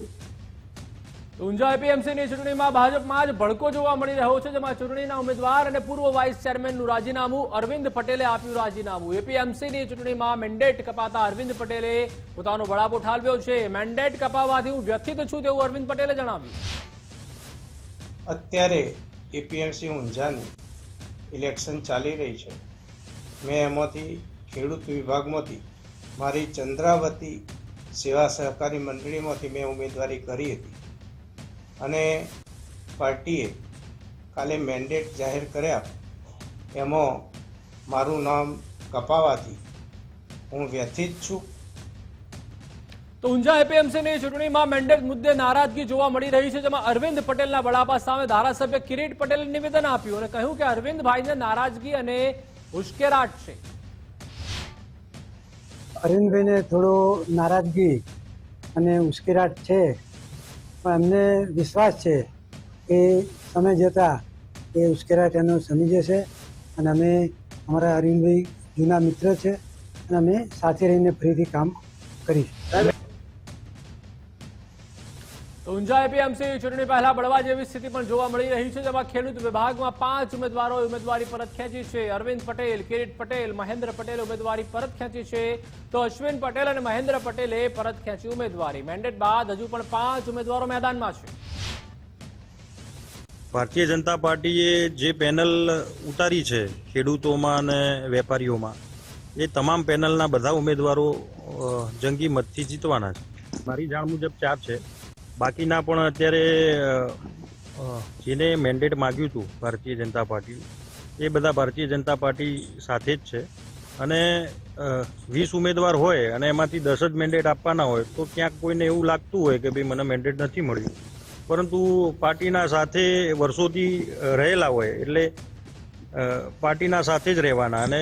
ઊંઝા એપીએમસીની ચૂંટણીમાં ભાજપમાં જ ભડકો જોવા મળી રહ્યો છે, જેમાં ચૂંટણીના ઉમેદવાર અને પૂર્વ વાઇસ ચેરમેનનું રાજીનામું, અરવિંદ પટેલે આપ્યું રાજીનામું. એપીએમસીની ચૂંટણીમાં મેન્ડેટ કપાતા અરવિંદ પટેલે પોતાનો બળાપો ઠાલવ્યો છે. મેન્ડેટ કપાવવાથી હું વ્યથિત છું તેવું અરવિંદ પટેલે જણાવ્યું. અત્યારે એપીએમસી ઊંઝાની ઇલેક્શન ચાલી રહી છે. મેં એમાંથી ખેડૂત વિભાગમાંથી મારી ચંદ્રાવતી સેવા સહકારી મંડળીમાંથી મેં ઉમેદવારી કરી હતી અને પાર્ટીએ કાલે મેન્ડેટ જાહેર કર્યા, એમાં મારું નામ કપાવાથી હું વ્યથિત છું. તો ઊંઝા એપીએમસીની ચૂંટણીમાં મેન્ડેટ મુદ્દે નારાજગી જોવા મળી રહી છે, જેમાં અરવિંદ પટેલના બળાપા સામે ધારાસભ્ય કિરીટ પટેલે નિવેદન આપ્યું અને કહ્યું કે અરવિંદભાઈને નારાજગી અને ઉશ્કેરાટ છે. અરવિંદભાઈને થોડો નારાજગી અને ઉશ્કેરાટ છે, પણ અમને વિશ્વાસ છે કે સમય જતાં એ ઉશ્કેરાટ એનો સમી જશે અને અમે અમારા અરવિંદભાઈ જૂના મિત્ર છે અને અમે સાથે રહીને ફરીથી કામ કરીશું. ઊંઝા એપીએમસી ચૂંટણી પહેલા બળવા જેવી સ્થિતિ પણ જોવા મળી રહી છે, જેમાં ખેડૂત વિભાગમાં 5 ઉમેદવારોએ ઉમેદવારી પરત ખેંચી છે. અરવિંદ પટેલ, કિરીટ પટેલ, મહેન્દ્ર પટેલે ઉમેદવારી પરત ખેંચી છે, તો અશ્વિન પટેલ અને મહેન્દ્ર પટેલે પરત ખેંચી ઉમેદવારી. મેન્ડેટ બાદ હજુ પણ 5 ઉમેદવારો મેદાનમાં છે. ભારતીય જનતા પાર્ટીએ જે પેનલ ઉતારી છે ખેડૂતોમાં અને વેપારીઓમાં, એ તમામ પેનલના બધા ઉમેદવારો જંગી મતથી જીતવાના છે. મારી જાણ મુજબ 4 છે. બાકીના પણ અત્યારે જેને મેન્ડેટ માગ્યું હતું ભારતીય જનતા પાર્ટી, એ બધા ભારતીય જનતા પાર્ટી સાથે જ છે અને 20 ઉમેદવાર હોય અને એમાંથી 10 જ મેન્ડેટ આપવાના હોય તો ક્યાંક કોઈને એવું લાગતું હોય કે ભાઈ મને મેન્ડેટ નથી મળ્યું, પરંતુ પાર્ટીના સાથે વર્ષોથી રહેલા હોય એટલે પાર્ટીના સાથે જ રહેવાના. અને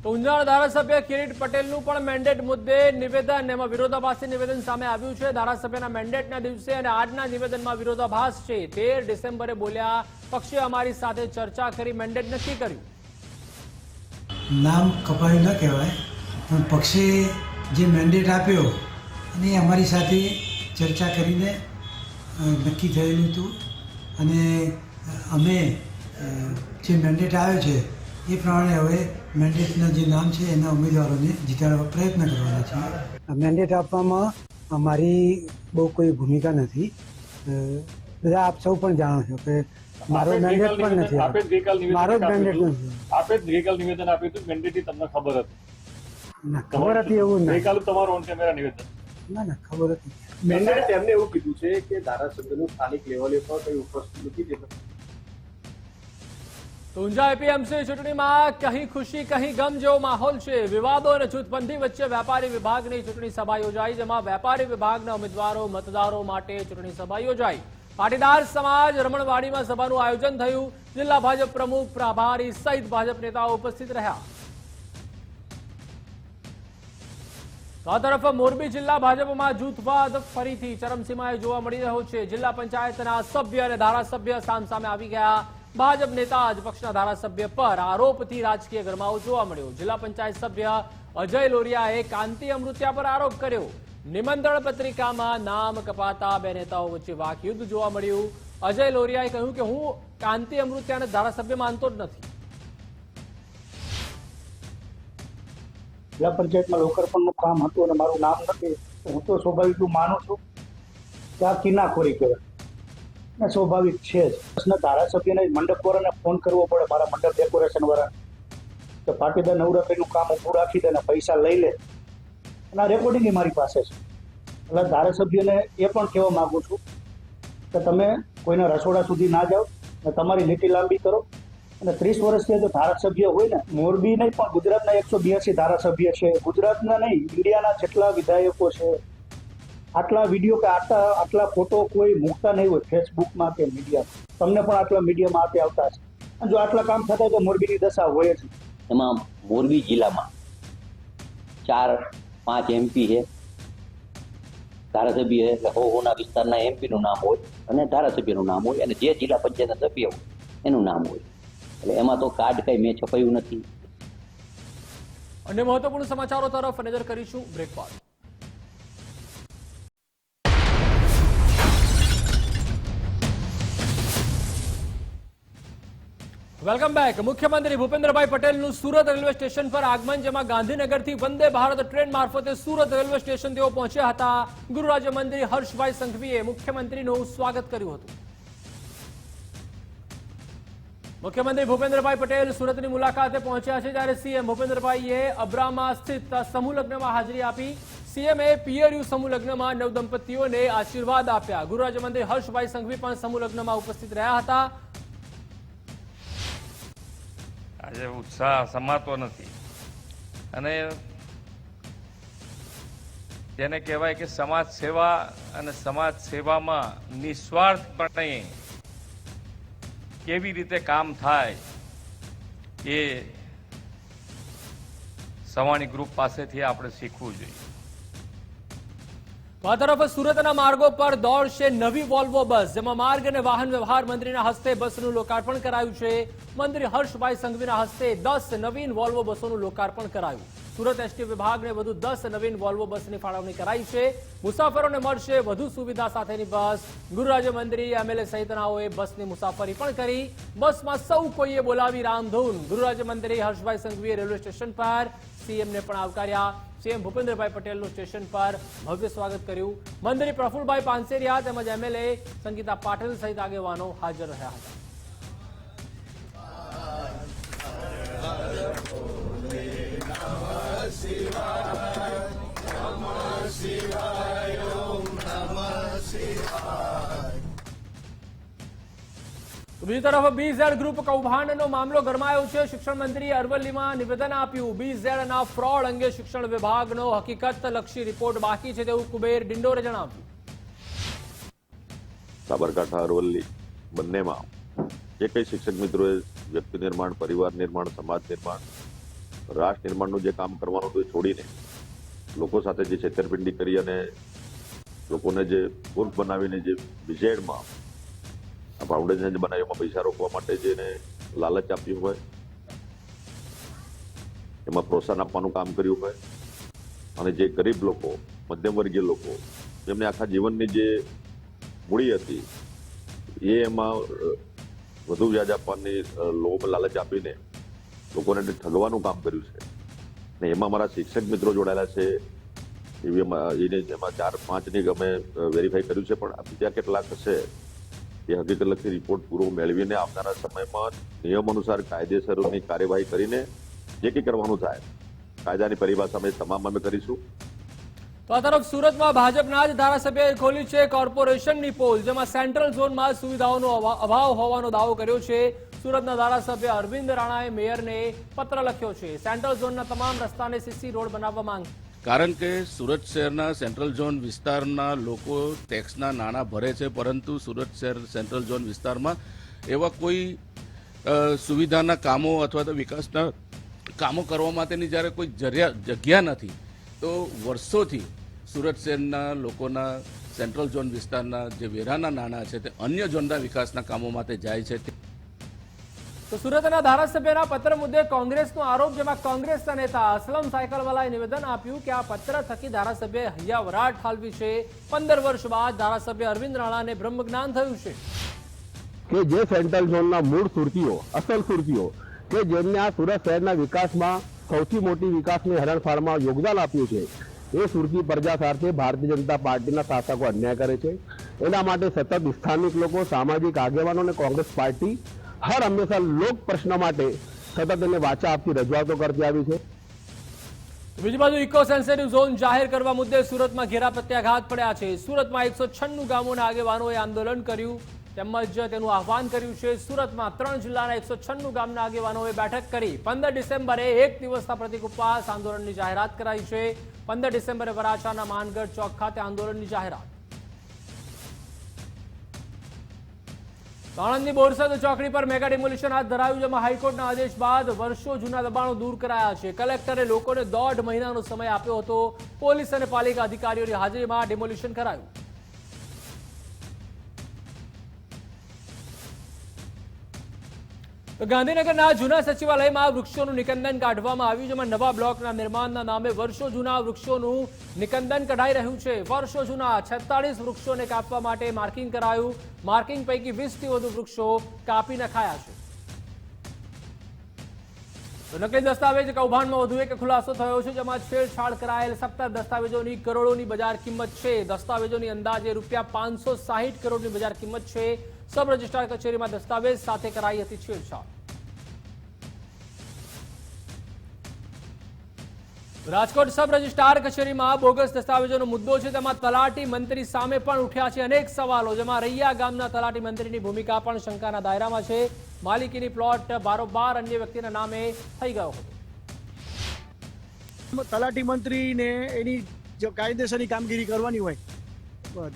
ઊંઝા ધારાસભ્ય કિરીટ પટેલનું પણ મેન્ડેટ મુદ્દે નિવેદન, એમાં વિરોધાભાસી નિવેદન સામે આવ્યું છે. ધારાસભ્યના મેન્ડેટના દિવસે અને આજના નિવેદનમાં વિરોધાભાસ છે. 13 ડિસેમ્બરે બોલ્યા, પક્ષે અમારી સાથે ચર્ચા કરી મેન્ડેટ નક્કી કર્યું. નામ કપાયું ન કહેવાય, પણ પક્ષે જે મેન્ડેટ આપ્યો અને અમારી સાથે ચર્ચા કરીને નક્કી થયેલું હતું અને અમે જે મેન્ડેટ આવ્યો છે એ પ્રમાણે હવે મેન્ડેટના જે નામ છે એના ઉમેદવારોને જીતાડવા પ્રયત્ન કરવાના છે. મેન્ડેટ આપવામાં અમારી બહુ કોઈ ભૂમિકા નથી. બધા આપ સૌ પણ જાણો છો કે મારો મેન્ડેટ પણ નથી, મારો જ મેન્ડેટ નથી. આપે જ ગઈકાલ નિવેદન આપ્યું હતું, મેન્ડેટની તમને ખબર હતી? ના, ખબર હતી એવું નહીં. ગઈકાલ તમારું ઓન કેમેરા નિવેદન? ના, ખબર હતી. મેન્ડેટ એમને એવું કીધું છે કે ધારાસભ્યનું સ્થાનિક લેવલે પણ કઈ ઉપસ્થિત નથી. ઊંઝા એપીએમસી ચૂંટણીમાં કહી ખુશી કહી ગમ જેવો માહોલ છે. વિવાદો અને જૂથબંધી વચ્ચે વેપારી વિભાગની ચૂંટણી સભા યોજાઈ, જેમાં વેપારી વિભાગના ઉમેદવારો મતદારો માટે ચૂંટણી સભા યોજાઈ. પાટીદાર સમાજ રમણવાડીમાં સભાનું આયોજન થયું. જિલ્લા ભાજપ પ્રમુખ, પ્રભારી સહિત ભાજપ નેતાઓ ઉપસ્થિત રહ્યા. તો આ તરફ મોરબી જિલ્લા ભાજપમાં જૂથવાદ ફરીથી ચરમસીમાએ જોવા મળી રહ્યો છે. જિલ્લા પંચાયતના સભ્ય અને ધારાસભ્ય સામસામે આવી ગયા. ભાજપ નેતા જ પક્ષના ધારાસભ્ય પર આરોપથી રાજકીય ગરમાવો જોવા મળ્યો. જિલ્લા પંચાયત સભ્ય અજય લોરિયાએ કાંતિ અમૃતિયા પર આરોપ કર્યો. નિમંત્રણ પત્રિકામાં નામ કપાતા બે નેતાઓ વચ્ચે વાકયુદ્ધ જોવા મળ્યું. અજય લોરિયાએ કહ્યું કે હું કાંતિ અમૃતિયાને ધારાસભ્ય માનતો જ નથી. જિલ્લા પંચાયતમાં લોકાર્પણનું કામ હતું અને મારું નામ નથી, હું તો સ્વાભાવિક માનું છું કે આ કિનાખોરી કહેવાય. સ્વાભાવિક છે જ. ધારાસભ્યને મંડપવાળાને ફોન કરવો પડે, મારા મંડપ ડેકોરેશન વાળા, તો પાટીદાર નવરાત્રીનું કામ ઊભું રાખી દે ને પૈસા લઈ લે. અને આ રેકોર્ડિંગ મારી પાસે છે. એટલે ધારાસભ્યને એ પણ કહેવા માંગુ છું કે તમે કોઈના રસોડા સુધી ના જાઓ ને તમારી લીટી લાંબી કરો. અને 30 વર્ષથી જો ધારાસભ્ય હોય ને, મોરબી નહીં પણ ગુજરાતના 182 ધારાસભ્ય છે, ગુજરાતના નહીં ઇન્ડિયાના જેટલા વિધાયકો છે, આટલા વિડીયો કે આટલા ફોટો કોઈ મૂકતા નહીં હોય ફેસબુકમાં કે મીડિયામાં. તમને પણ આટલા મીડિયામાં આપી આવતા છે. અને જો આટલા કામ થતા હોય તો મોરબીની દશા હોય છે. એમાં મોરબી જિલ્લામાં 4-5 MP છે ધારાસભ્ય એટલે હોના વિસ્તારના એમપીનું નામ હોય અને ધારાસભ્યનું નામ હોય અને જે જિલ્લા પંચાયતના સભ્ય હોય એનું નામ હોય. એટલે એમાં તો કાર્ડ કઈ મેં છપાયું નથી. અન્ય મહત્વપૂર્ણ સમાચારો તરફ નજર કરીશું બ્રેક બાદ. Welcome back. મુખ્યમંત્રી ભૂપેન્દ્રભાઈ પટેલનું સુરત રેલવે સ્ટેશન પર આગમન, જેમાં ગાંધીનગરથી વંદે ભારત ટ્રેન મારફતે સુરત રેલવે સ્ટેશન તેઓ પહોંચ્યા હતા. ગૃહ રાજ્યમંત્રી હર્ષભાઈ સંઘવીએ મુખ્યમંત્રીનું સ્વાગત કર્યું હતું. મુખ્યમંત્રી ભૂપેન્દ્રભાઈ પટેલ સુરતની મુલાકાતે પહોંચ્યા છે, જ્યારે સીએમ ભૂપેન્દ્રભાઈએ અબ્રામા સ્થિત સમૂહ લગ્નમાં હાજરી આપી. સીએમએ પીએરયુ સમૂહ લગ્નમાં નવદંપતીઓને આશીર્વાદ આપ્યા. ગૃહ રાજ્યમંત્રી હર્ષભાઈ સંઘવી પણ સમૂહ લગ્નમાં ઉપસ્થિત રહ્યા હતા. આજે ઉત્સાહ સમાતો નથી અને જેને કહેવાય કે સમાજ સેવા અને સમાજ સેવામાં નિસ્વાર્થપણે કેવી રીતે કામ થાય એ સવાણી ગ્રુપ પાસેથી આપણે શીખવું જોઈએ. આ તરફ સુરતના માર્ગો પર દોડશે નવી વોલ્વો બસ, જેમાં માર્ગ અને વાહન વ્યવહાર મંત્રીના હસ્તે બસનું લોકાર્પણ કરાયું છે. મંત્રી હર્ષભાઈ સંઘવીના હસ્તે 10 નવીન વોલ્વો બસોનું લોકાર્પણ કરાયું. સુરત એસટી વિભાગને વધુ 10 નવીન વોલ્વો બસની ફાળવણી કરાઈ છે. મુસાફરોને મળશે વધુ સુવિધા સાથેની બસ. ગૃહ રાજ્યમંત્રી, એમએલએ સહિતનાઓએ બસની મુસાફરી પણ કરી. બસમાં સૌ કોઈએ બોલાવી રામધૂન. ગૃહ રાજ્યમંત્રી હર્ષભાઈ સંઘવીએ રેલવે સ્ટેશન પર સીએમને પણ આવકાર્યા. સીએમ ભૂપેન્દ્રભાઈ પટેલનું સ્ટેશન પર ભવ્ય સ્વાગત કર્યું. મંત્રી પ્રફુલભાઈ પાનસેરિયા તેમજ એમએલએ સંગીતા પાટીલ સહિત આગેવાનો હાજર રહ્યા હતા. બીજી તરફ બીઝેડ ગ્રુપ કૌભાંડનો મામલો ગરમાયો છે. શિક્ષણ મંત્રીએ અરવલ્લીમાં નિવેદન આપ્યું. બીઝેડના ફ્રોડ અંગે શિક્ષણ વિભાગનો હકીકતલક્ષી રિપોર્ટ બાકી છે તેવું કુબેર ડિંડોરે જણાવ્યું. સાબરકાંઠા અરવલ્લી બંનેમાં જે કંઈ શિક્ષક મિત્રોએ વ્યક્તિ નિર્માણ, પરિવાર નિર્માણ, સમાજ નિર્માણ, રાષ્ટ્ર નિર્માણનું જે કામ કરવાનું હતું એ છોડીને લોકો સાથે જે છેતરપિંડી કરી અને લોકોને જે મૂર્ખ બનાવીને જે બીઝેડમાં આ ફાઉન્ડેશન જે બનાવ્યું એમાં પૈસા રોકવા માટે જેને લાલચ આપ્યું હોય, એમાં પ્રોત્સાહન આપવાનું કામ કર્યું હોય અને જે ગરીબ લોકો, મધ્યમવર્ગીય લોકો જેમને આખા જીવનની જે મૂડી હતી એ એમાં વધુ વ્યાજ આપવાની લોભ લાલચ આપીને લોકોને ઠગવાનું કામ કર્યું છે. ને એમાં મારા શિક્ષક મિત્રો જોડાયેલા છે. એમાં 4-5ની અમે વેરીફાઈ કર્યું છે, પણ બીજા કેટલાક હશે એ હકીકતલક્ષી રિપોર્ટ પૂરો મેળવીને આવનારા સમયમાં નિયમ અનુસાર કાયદેસરની કાર્યવાહી કરીને જે કંઈ કરવાનું થાય કાયદાની પરિભાષામાં તમામ અમે કરીશું. તો આ તરફ સુરતમાં ભાજપના જ ધારાસભ્યએ ખોલી છે કોર્પોરેશનની પોલ, જેમાં સેન્ટ્રલ ઝોનમાં સુવિધાઓનો અભાવ હોવાનો દાવો કર્યો છે. સુરતના ધારાસભ્ય અરવિંદ રાણાએ મેયરને પત્ર લખ્યો છે. સેન્ટ્રલ ઝોનના તમામ રસ્તાને સીસી રોડ બનાવવા માંગ. કારણ કે સુરત શહેરના સેન્ટ્રલ ઝોન વિસ્તારના લોકો ટેક્સના નાણાં ભરે છે, પરંતુ સુરત શહેર સેન્ટ્રલ ઝોન વિસ્તારમાં એવા કોઈ સુવિધાના કામો અથવા તો વિકાસના કામો કરવા માટેની જ્યારે કોઈ જગ્યા નથી, તો વર્ષોથી સુરત શહેરના લોકોના સેન્ટ્રલ ઝોન વિસ્તારના જે વેરાના નાણાં છે તે અન્ય ઝોનના વિકાસના કામો માટે જાય છે. તો સુરતના ધારાસભ્યના પત્ર મુદ્દે કોંગ્રેસનો આરોપ, જેમાં કોંગ્રેસના નેતા અસલમ સાયકલવાલાએ નિવેદન આપ્યું કે આ પત્ર થકી ધારાસભ્યએ હૈયા વરાટ ઠાલવી છે. 15 વર્ષ બાદ ધારાસભ્ય અરવિંદ રાણાને બ્રહ્મજ્ઞાન થયું છે કે જે સેન્ટ્રલ ઝોનના મૂળ સુરતીઓ, અસલ સુરતીઓ કે જેમને આ સુરત શહેરના વિકાસમાં સૌથી મોટી વિકાસની હરણફાળમાં યોગદાન આપ્યું છે, એ સુરતી પ્રજા સાથે ભારતીય જનતા પાર્ટીના શાસકો અન્યાય કરે છે. એના માટે સતત સ્થાનિક લોકો, સામાજિક આગેવાનો અને કોંગ્રેસ પાર્ટી હર હંમેશા લોક પ્રશ્ન માટે સતત એને વાચા આપતી રજૂઆતો કરતી આવી છે. બીજી બાજુ ઇકો સેન્સિટિવ ઝોન જાહેર કરવા મુદ્દે સુરતમાં ઘેરા પ્રત્યાઘાત પડ્યા છે. સુરતમાં 196 ગામોના આગેવાનોએ આંદોલન કર્યું તેમજ તેનું આહવાન કર્યું છે. સુરતમાં 3 જિલ્લાના 196 ગામના આગેવાનોએ બેઠક કરી 15 ડિસેમ્બરે 1 દિવસના પ્રતિક ઉપવાસ આંદોલનની જાહેરાત કરાઈ છે. 15 ડિસેમ્બરે વરાછાના માનગઢ ચોક ખાતે આંદોલનની જાહેરાત. આણંદની બોરસદ ચોકડી પર મેગા ડિમોલિશન હાથ ધરાયું, જેમાં હાઈકોર્ટના આદેશ બાદ વર્ષો જૂના દબાણો દૂર કરાયા છે. કલેક્ટરે લોકોને 1.5 મહિનાનો સમય આપ્યો હતો. પોલીસ અને પાલિકા અધિકારીઓની હાજરીમાં ડિમોલિશન કરાયું. ગાંધીનગરના જૂના સચિવાલયમાં વૃક્ષોનું નિકંદન કાઢવામાં આવ્યું, જેમાં નવા બ્લોકના નિર્માણના નામે વર્ષો જૂના વૃક્ષોનું નિકંદન કઢાઈ રહ્યું છે. વર્ષો જૂના 46 વૃક્ષોને કાપવા માટે માર્કિંગ કરાયું. માર્કિંગ પૈકી 20થી વધુ વૃક્ષો કાપી નખાયા છે. તો નકલી દસ્તાવેજ કૌભાંડમાં વધુ એક ખુલાસો થયો છે, જેમાં છેડછાડ કરાયેલ 17 દસ્તાવેજોની કરોડોની બજાર કિંમત છે. દસ્તાવેજોની અંદાજે ₹560 કરોડની બજાર કિંમત છે. સબ રજિસ્ટ્રાર કચેરીમાં દસ્તાવેજ સાથે કરાઈ હતી છેડછાડ. રાજકોટ સબ રજિસ્ટ્રાર કચેરીમાં બોગસ દસ્તાવેજોનો મુદ્દો છે, તેમાં તલાટી મંત્રી સામે પણ ઉઠ્યા છે અનેક સવાલો, જેમાં રૈયા ગામના તલાટી મંત્રીની ભૂમિકા પણ શંકાના દાયરામાં છે. માલિકીની પ્લોટ બારોબાર અન્ય વ્યક્તિના નામે થઈ ગયો હતો. તલાટી મંત્રીને એની જો કાયદેસરની કામગીરી કરવાની હોય,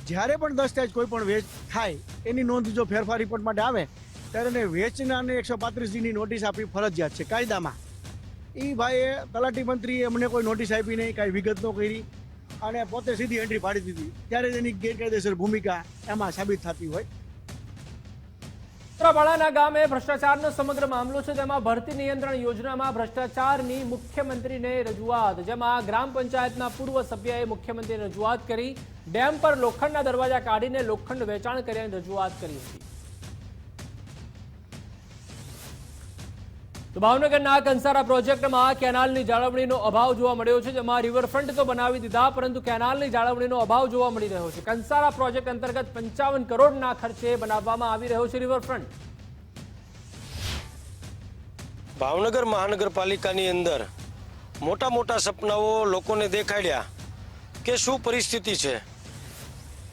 જ્યારે પણ દસ્તાવેજ કોઈ પણ વેચ થાય એની નોંધ જો ફેરફાર રિપોર્ટ માટે આવે ત્યારે એને વેચનારને 135 દીની નોટિસ આપવી ફરજિયાત છે કાયદામાં. એ ભાઈએ તલાટી મંત્રીએ અમને કોઈ નોટિસ આપી નહીં, કાંઈ વિગત ન કરી અને પોતે સીધી એન્ટ્રી પાડી દીધી, ત્યારે જ એની ગેરકાયદેસર ભૂમિકા એમાં સાબિત થતી હોય. સૂત્રાપાડાના ગામે ભ્રષ્ટાચારનો સમગ્ર મામલો છે, તેમાં ભરતી નિયંત્રણ યોજનામાં ભ્રષ્ટાચારની મુખ્યમંત્રીને રજૂઆત, જેમાં ગ્રામ પંચાયતના પૂર્વ સભ્યએ મુખ્યમંત્રીને રજૂઆત કરી. ડેમ પર લોખંડના દરવાજા કાઢીને લોખંડ વેચાણ કર્યાની રજૂઆત કરી હતી. તો ભાવનગરના કંસારા પ્રોજેક્ટમાં કેનાલની જાળવણીનો અભાવ જોવા મળ્યો છે, જેમાં રિવરફ્રન્ટ તો બનાવી દીધા, પરંતુ કેનાલની જાળવણીનો અભાવ જોવા મળી રહ્યો છે. કંસારા પ્રોજેક્ટ અંતર્ગત 55 કરોડના ખર્ચે બનાવવામાં આવી રહ્યો છે રિવરફ્રન્ટ. ભાવનગર મહાનગરપાલિકાની અંદર મોટા મોટા સપનાઓ લોકોને દેખાડ્યા કે શું પરિસ્થિતિ છે.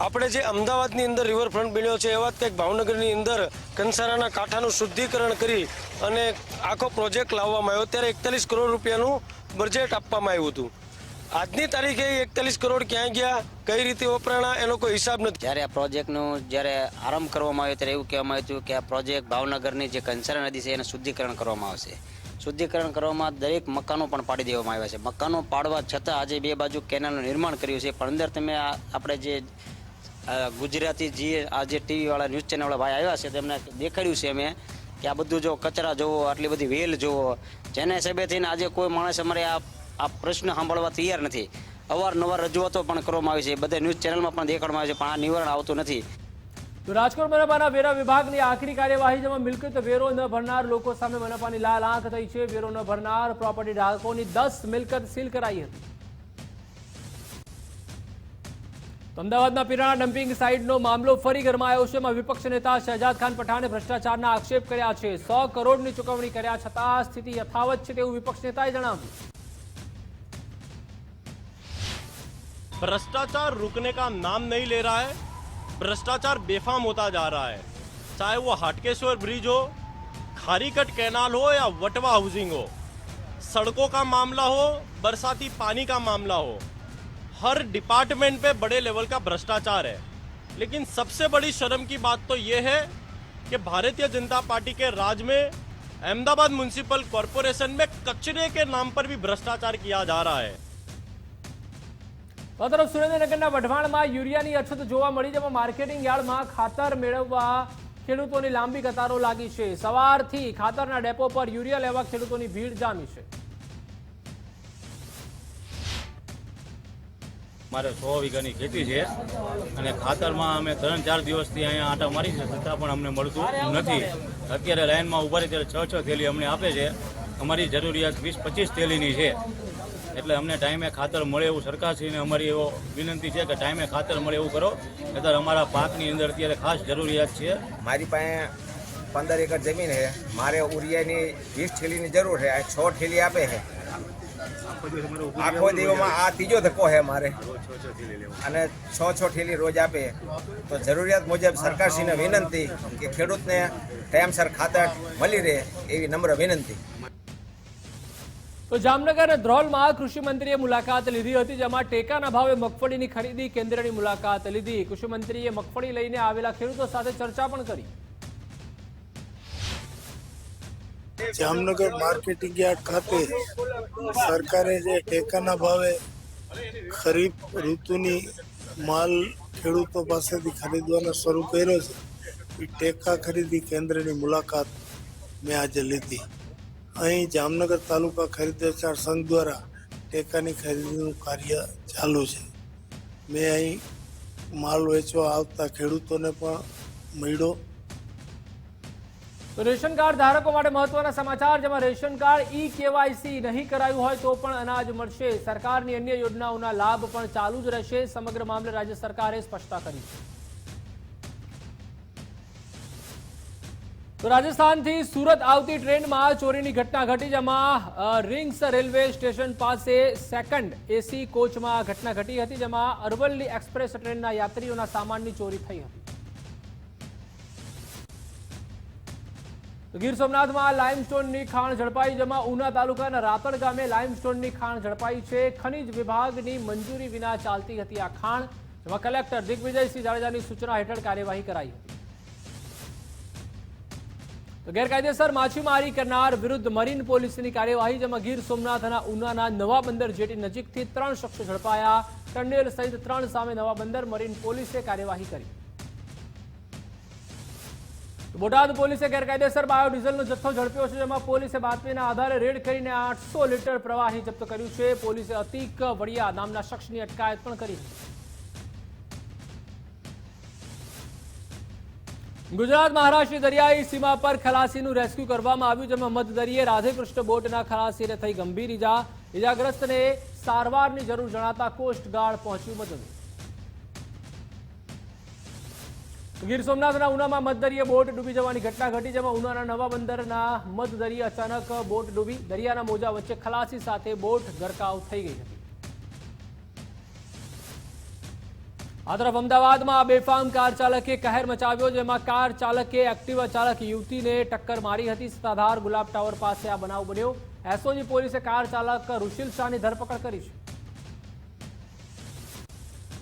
આપણે જે અમદાવાદની અંદર રિવરફ્રન્ટ બન્યો છે, એવા જ કંઈક ભાવનગરની અંદર કંસારાના કાંઠાનું શુદ્ધિકરણ કરી અને આખો પ્રોજેક્ટ લાવવામાં આવ્યો. ત્યારે 41 કરોડ રૂપિયાનું બજેટ આપવામાં આવ્યું હતું. આજની તારીખે 41 કરોડ ક્યાં ગયા, કઈ રીતે વપરાણા, એનો કોઈ હિસાબ નથી. જ્યારે આ પ્રોજેક્ટનો જ્યારે આરંભ કરવામાં આવ્યો ત્યારે એવું કહેવામાં આવ્યું હતું કે આ પ્રોજેક્ટ ભાવનગરની જે કંસારા નદી છે એને શુદ્ધિકરણ કરવામાં આવશે. શુદ્ધિકરણ કરવામાં દરેક મકાનો પણ પાડી દેવામાં આવ્યા છે. મકાનો પાડવા છતાં આજે બે બાજુ કેનાલનું નિર્માણ કર્યું છે, પણ અંદર તમે આપણે જે ગુજરાતી જે આજે ટીવી વાળા ન્યૂઝ ચેનલ વાળા ભાઈ આવ્યા છે તેમને દેખાડ્યું છે અમે કે આ બધું જો કચરા જોવો, આટલી બધી વેલ જોવો, જેના હિસાબે થઈને આજે કોઈ માણસ અમારે આ પ્રશ્ન સાંભળવા તૈયાર નથી. અવારનવાર રજૂઆતો પણ કરવામાં આવી છે, બધા ન્યૂઝ ચેનલમાં પણ દેખાડવામાં આવે છે, પણ આ નિવારણ આવતું નથી. તો રાજકોટ મનપાના વેરા વિભાગની આખરી કાર્યવાહી, જેમાં મિલકત વેરો ન ભરનાર લોકો સામે મનપાની લાલ આંખ થઈ છે. વેરો ન ભરનાર પ્રોપર્ટી ધારકોની 10 મિલકત સીલ કરાઈ હતી. અમદાવાદના પિરાણા ડમ્પિંગ સાઇટનો મામલો ફરી ગરમાયો છે, એમાં વિપક્ષ નેતા શહજાદ ખાન પઠાણે ભ્રષ્ટાચારના આક્ષેપ કર્યા છે. 100 કરોડની ચૂકવણી કર્યા છતાં સ્થિતિ યથાવત છે તેવું વિપક્ષ નેતાએ જણાવ્યું. भ्रष्टाचार रुकने का नाम नहीं ले रहा है, भ्रष्टाचार बेफाम होता जा रहा है. चाहे वो हाटकेश्वर ब्रिज हो, खारीकट कैनाल हो या वटवा हाउसिंग हो, सड़कों का मामला हो, बरसाती पानी का मामला हो, हर डिपार्टमेंट पे बड़े लेवल का भ्रष्टाचार है. लेकिन सबसे बड़ी शर्म की बात तो ये है कि भारतीय जनता पार्टी के राज में अहमदाबाद म्युनिसिपल कॉरपोरेशन में कचरे के नाम पर भी भ्रष्टाचार किया जा रहा है. તો તરફ સુરેન્દ્રનગરના વઢવાણમાં યુરિયાની અછત જોવા મળી, જેમાં માર્કેટિંગ યાર્ડમાં ખાતર મેળવવા ખેડૂતોની લાંબી કતારો લાગી છે. સવારથી ખાતરના ડેપો પર યુરિયા લેવા ખેડૂતોની ભીડ જામી છે. મારે 100 વીઘાની ખેતી છે અને ખાતરમાં અમે 3-4 દિવસથી અહીંયા આંટા મારી છે, છતાં પણ અમને મળતું નથી. અત્યારે લાઇનમાં ઉભા રહી ત્યારે 6 થેલી અમને આપે છે. અમારી જરૂરિયાત 20-25 થેલીની છે, એટલે અમને ટાઈમે ખાતર મળે એવું સરકારશ્રીને અમારી એવો વિનંતી છે કે ટાઈમે ખાતર મળે એવું કરો. અત્યારે અમારા પાકની અંદર અત્યારે ખાસ જરૂરિયાત છે. મારી પાસે 15 એકર જમીન છે, મારે ઉરિયાની 20 થેલીની જરૂર છે. આ 6 થેલી આપે છે. આખો દિવસમાં આ ત્રીજો ધક્કો છે મારે, અને 6 થેલી રોજ આપે. તો જરૂરિયાત મુજબ સરકારશ્રીને વિનંતી કે ખેડૂતને ટાઈમસર ખાતર મળી રહે એવી નમ્ર વિનંતી. તો જામનગર ધ્રોલમાં કૃષિ મંત્રીએ મુલાકાત લીધી હતી, જેમાં ટેકાના ભાવે મગફળીની ખરીદી કેન્દ્રની મુલાકાત લીધી. કૃષિ મંત્રીએ મગફળી લઈને આવેલા ખેડૂતો સાથે ચર્ચા પણ કરી. જામનગર માર્કેટિંગ યાર્ડ ખાતે સરકારે જે ટેકાના ભાવે ખરીફ ઋતુની માલ ખેડૂતો પાસેથી ખરીદવાનો શરૂ કર્યો છે એ ટેકા ખરીદી કેન્દ્રની મુલાકાત મેં આજે લીધી. અહીં જામનગર તાલુકા ખરીદ વેચાણ સંઘ દ્વારા ટેકાની ખરીદીનું કાર્ય ચાલુ છે. મેં અહીં માલ વેચવા આવતા ખેડૂતોને પણ મળ્યો. તો રેશન કાર્ડ ધારકો માટે મહત્વના સમાચાર, જેમાં રેશન કાર્ડ KYC નહીં કરાયું હોય તો પણ અનાજ મળશે. સરકારની અન્ય યોજનાઓના લાભ પણ ચાલુ જ રહેશે. સમગ્ર મામલે રાજ્ય સરકારે સ્પષ્ટતા કરી છે. તો રાજસ્થાનથી સુરત આવતી ટ્રેનમાં ચોરીની ઘટના ઘટી, જેમાં રિંગ્સ રેલવે સ્ટેશન પાસે સેકન્ડ AC કોચમાં ઘટના ઘટી હતી, જેમાં અરવલ્લી એક્સપ્રેસ ટ્રેનના યાત્રીઓના સામાનની ચોરી થઈ હતી. ગીર સોમનાથમાં લાઇમસ્ટોનની ખાણ ઝડપાઈ, જેમાં ઉના તાલુકાના રાતડ ગામે લાઇમસ્ટોનની ખાણ ઝડપાઈ છે. ખનીજ વિભાગની મંજૂરી વિના ચાલતી હતી આ ખાણ, જેમાં કલેક્ટર દિગ્વિજયસિંહ જાડેજાની સૂચના હેઠળ કાર્યવાહી કરાઈ હતી. તો ગેરકાયદેસર માછીમારી કરનાર વિરુદ્ધ મરીન પોલીસની કાર્યવાહી, જેમાં ગીર સોમનાથના ઉનાના નવા બંદર જેટી નજીકથી 3 શખ્સો ઝડપાયા. ટંડેલ સહિત 3 સામે નવા બંદર મરીન પોલીસે કાર્યવાહી કરી. બોટાદ પોલીસે ગેરકાયદેસર બાયોડીઝલનો જથ્થો ઝડપ્યો છે, જેમાં પોલીસે બાતમીના આધારે રેડ કરીને 800 લીટર પ્રવાહી જપ્ત કર્યું છે. પોલીસે અતિક વડિયા નામના શખ્સની અટકાયત પણ કરી. ગુજરાત મહારાષ્ટ્રની દરિયાઈ સીમા પર ખલાસીનું રેસ્ક્યુ કરવામાં આવ્યું, જેમાં મધદરિયે રાધેકૃષ્ણ બોટના ખલાસીને થઈ ગંભીર ઈજા. ઈજાગ્રસ્તને સારવારની જરૂર જણાતા કોસ્ટગાર્ડ પહોંચ્યું મદદ. ગીર સોમનાથના ઉનામાં મધદરિયે બોટ ડૂબી જવાની ઘટના ઘટી, જેમાં ઉનાના નવા બંદરના મધદરિયે અચાનક બોટ ડૂબી. દરિયાના મોજા વચ્ચે ખલાસી સાથે બોટ ગરકાવ થઈ ગઈ હતી. આ તરફ અમદાવાદમાં બેફામ કાર ચાલકે કહેર મચાવ્યો, જેમાં કાર ચાલકે એક્ટિવા ચાલક યુવતીને ટક્કર મારી હતી. સત્તાધાર ગુલાબ ટાવર પાસે આ બનાવ બન્યો. એસઓજી પોલીસે કાર ચાલક રુશિલ શાહની ધરપકડ કરી છે.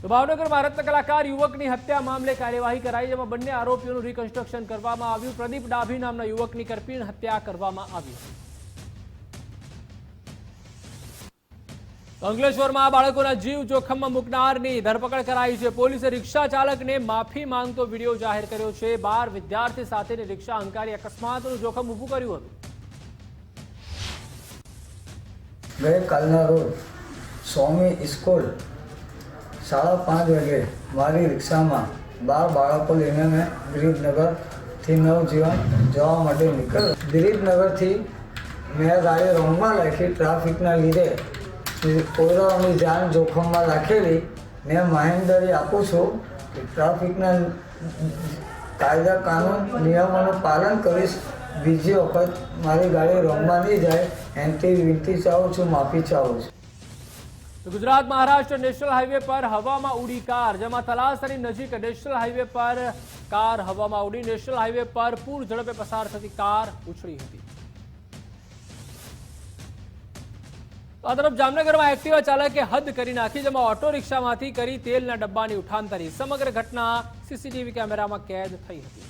તો ભાવનગરમાં રત્ન કલાકાર યુવકની હત્યા મામલે કાર્યવાહી કરાઈ, જેમાં બંને આરોપીઓનું રિકન્સ્ટ્રક્શન કરવામાં આવ્યું. પ્રદીપ ડાભી નામના યુવકની કરપીણ હત્યા કરવામાં આવી હતી. અંકલેશ્વરમાં બાળકોના જીવ જોખમમાં મૂકનારની ધરપકડ કરાઈ છે. પોલીસે રિક્ષા ચાલકને માફી માંગતો વિડીયો જાહેર કર્યો છે. 12 વિદ્યાર્થી સાથેની રિક્ષા હંકારી અકસ્માતનું જોખમ ઊભું કર્યું હતું. ગઈકાલના રોજ સ્વામી સ્કૂલ 5:30 વાગે મારી રિક્ષામાં 12 બાળકો લઈને મેં દિલીપનગરથી નવજીવન જવા માટે નીકળ્યો. દિલીપનગરથી મેં ગાડી રોંગમાં રાખી. ટ્રાફિકના લીધે કોઈરાઓની જાન જોખમમાં રાખેલી. મેં માહિંદરી આપું છું કે ટ્રાફિકના કાયદા કાનૂન નિયમોનું પાલન કરીશ. બીજી વખત મારી ગાડી રોંગમાં નહીં જાય એનાથી વિનંતી ચાહું છું, માફી ચાહું છું. ગુજરાત મહારાષ્ટ્ર નેશનલ હાઈવે પર હવામાં ઉડી કાર, જેમાં તલાસરી નજીક નેશનલ હાઈવે પર કાર હવામાં ઉડી. નેશનલ હાઈવે પર પૂર ઝડપે પસાર થતી કાર ઉછળી હતી. આ તરફ જામનગરમાં એક્ટિવા ચાલકે હદ કરી નાખી, જેમાં ઓટો રિક્ષામાંથી કરી તેલના ડબ્બાની ઉઠાંતરી. સમગ્ર ઘટના સીસીટીવી કેમેરામાં કેદ થઈ હતી.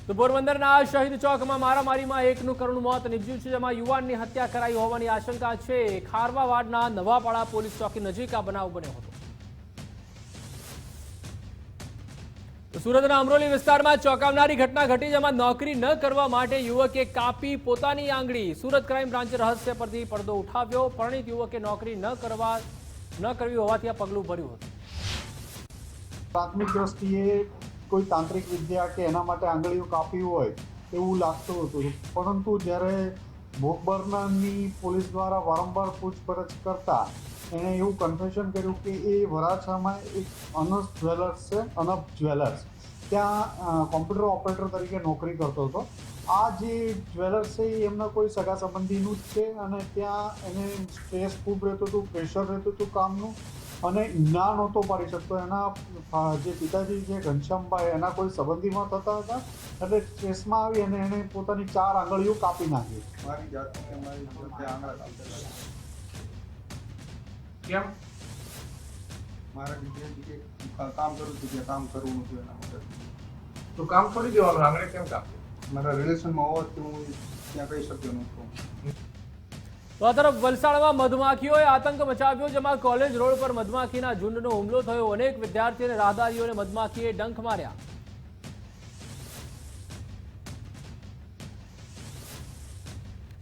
તો પોરબંદરના શહીદ ચોકમાં મારામારીમાં એકનું કરુણ મોત નીપજ્યું છે, જેમાં યુવાનની હત્યા કરાઈ હોવાની આશંકા છે. ખારવાવાડના નવાપાડા પોલીસ ચોકી નજીક આ બનાવ બન્યો હતો. તો સુરતના અમરોલી વિસ્તારમાં ચોંકાવનારી ઘટના ઘટી, જેમાં નોકરી ન કરવા માટે યુવકે કાપી પોતાની આંગળી. સુરત ક્રાઇમ બ્રાન્ચે રહસ્ય પરથી પડદો ઉઠાવ્યો. પરણિત યુવકે નોકરી ન કરવી હોવાથી આ પગલું ભર્યું હતું. પ્રાથમિક દ્રષ્ટિએ કોઈ તાંત્રિક વિદ્યા કે એના માટે આંગળીઓ કાપી હોય એવું લાગતું હતું, પરંતુ જ્યારે ભોગ બનનારની પોલીસ દ્વારા વારંવાર પૂછપરછ કરતા એણે એવું કન્ફેશન કર્યું કે એ વરાછામાં એક અનસ જ્વેલર્સ છે, અનપ જ્વેલર્સ, ત્યાં કોમ્પ્યુટર ઓપરેટર તરીકે નોકરી કરતો હતો. આ જે જ્વેલર્સ છે એ એમના કોઈ સગા સંબંધીનું જ છે અને ત્યાં એને સ્ટ્રેસ ખૂબ રહેતું હતું, પ્રેશર રહેતું હતું કામનું અને ના નહોતો પાડી શકતો. એના જે પિતાજી છે ઘનશ્યામભાઈ એના કોઈ સંબંધીમાં થતા હતા એટલે સ્ટ્રેસમાં આવી અને એને પોતાની 4 આંગળીઓ કાપી નાખી. મારી જાતને મારી આંગળા કેમ મારા દીકરી કામ કરું છું કે કામ કરવું નથી એના માટે તો કામ છોડી દેવાનું, આંગણે કેમ કામ? મારા રિલેશનમાં હોવાથી હું ત્યાં કહી શક્યો નહોતો. તો આ તરફ વલસાડમાં મધમાખીઓએ આતંક મચાવ્યો, જેમાં કોલેજ રોડ પર મધમાખીના ઝુંડનો હુમલો થયો. અનેક વિદ્યાર્થીઓ અને રાહદારીઓને મધમાખીએ ડંખ માર્યા.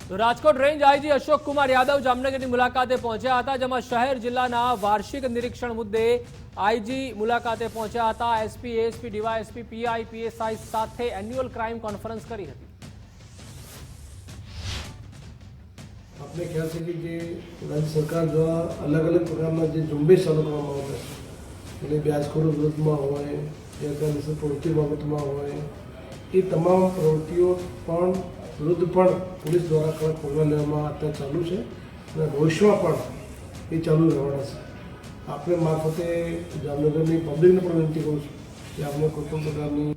તો રાજકોટ રેન્જ આઈજી અશોક કુમાર યાદવ જામનગરની મુલાકાતે પહોંચ્યા હતા, જેમાં શહેર જિલ્લાના વાર્ષિક નિરીક્ષણ મુદ્દે આઈજી મુલાકાતે પહોંચ્યા હતા. SP, ASP, DYSP, PI, PSI સાથે એન્યુઅલ ક્રાઇમ કોન્ફરન્સ કરી હતી. આપણે ખ્યાલ છે કે જે રાજ્ય સરકાર દ્વારા અલગ અલગ પ્રકારના જે ઝુંબેશ ચાલુ કરવામાં આવે છે, એટલે વ્યાજખોરો વિરોધમાં હોય, ગેરકાયદેસર પ્રવૃત્તિ બાબતમાં હોય, એ તમામ પ્રવૃત્તિઓ પણ વિરુદ્ધ પણ પોલીસ દ્વારા કડક પગલાં લેવામાં અત્યારે ચાલુ છે અને ભવિષ્યમાં પણ એ ચાલુ રહેવાના છે. આપણે મારફતે જામનગરની પબ્લિકને પણ વિનંતી કરું છું કે આપણે કોઈપણ પ્રકારની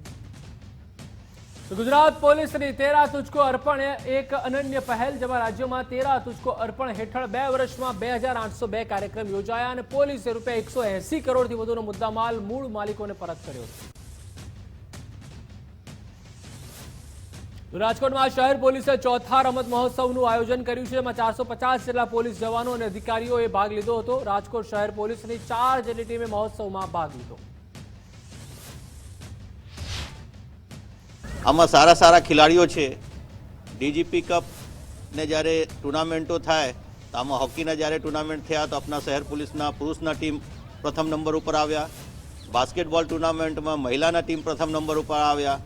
ગુજરાત પોલીસની 13 તુજકો અર્પણ એક અનન્ય પહેલ, જેમાં રાજ્યમાં 13 તુજકો અર્પણ હેઠળ 2 વર્ષમાં 2802 કાર્યક્રમ યોજાયા અને પોલીસે ₹180 કરોડથી વધુનો મુદ્દામાલ મૂળ માલિકોને પરત કર્યો. રાજકોટમાં શહેર પોલીસે ચોથા રમત મહોત્સવનું આયોજન કર્યું છે, જેમાં 450 જેટલા પોલીસ જવાનો અને અધિકારીઓએ ભાગ લીધો હતો. રાજકોટ શહેર પોલીસની 4 જેટલી ટીમે મહોત્સવમાં ભાગ લીધો. આમાં સારા સારા ખેલાડીઓ છે. ડીજીપી કપ ને જ્યારે ટુર્નામેન્ટો થાય તો આમાં હોકીના જ્યારે ટુર્નામેન્ટ થયા તો આપણા શહેર પોલીસના પુરુષના ટીમ પ્રથમ નંબર ઉપર આવ્યા. બાસ્કેટબોલ ટુર્નામેન્ટમાં મહિલાના ટીમ પ્રથમ નંબર ઉપર આવ્યા.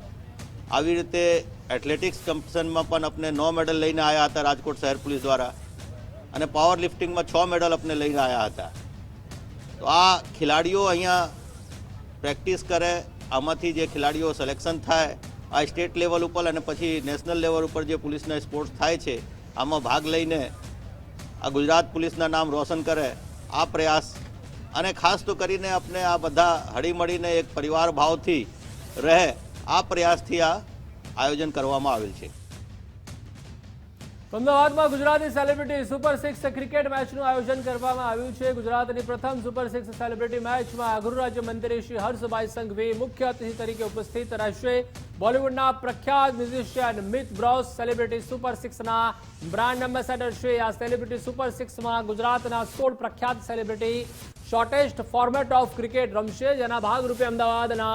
આવી રીતે એથ્લેટિક્સ કોમ્પિટિશનમાં પણ આપણે 9 મેડલ લઈને આવ્યા હતા રાજકોટ શહેર પોલીસ દ્વારા, અને પાવર લિફ્ટિંગમાં 6 મેડલ આપણે લઈને આવ્યા હતા. તો આ ખેલાડીઓ અહીંયા પ્રેક્ટિસ કરે, આમાંથી જે ખેલાડીઓ સિલેક્શન થાય આ સ્ટેટ લેવલ ઉપર અને પછી નેશનલ લેવલ ઉપર જે પોલીસના સ્પોર્ટ્સ થાય છે, આમાં ભાગ લઈને આ ગુજરાત પોલીસના નામ રોશન કરે, આ પ્રયાસ અને ખાસ તો કરીને આપણે આ બધા હળીમળીને એક પરિવાર ભાવથી રહે, આ પ્રયાસથી આ આયોજન કરવામાં આવેલ છે. અમદાવાદમાં ગુજરાતી સેલિબ્રિટી સુપર 6 ક્રિકેટ મેચનું આયોજન કરવામાં આવ્યું છે. ગુજરાતની પ્રથમ સુપર 6 સેલિબ્રિટી મેચમાં ગૃહ રાજ્યમંત્રી શ્રી હર્ષભાઈ સંઘવી મુખ્ય અતિથિ તરીકે ઉપસ્થિત રહેશે. બોલિવૂડના પ્રખ્યાત musician Meet Bros celebrity super 6ના બ્રાન્ડ એમ્બેસેડર છે. આ સેલિબ્રિટી સુપર 6માં ગુજરાતના 16 પ્રખ્યાત celebrity shortest format of cricket રમશે, જેના ભાગરૂપે અમદાવાદના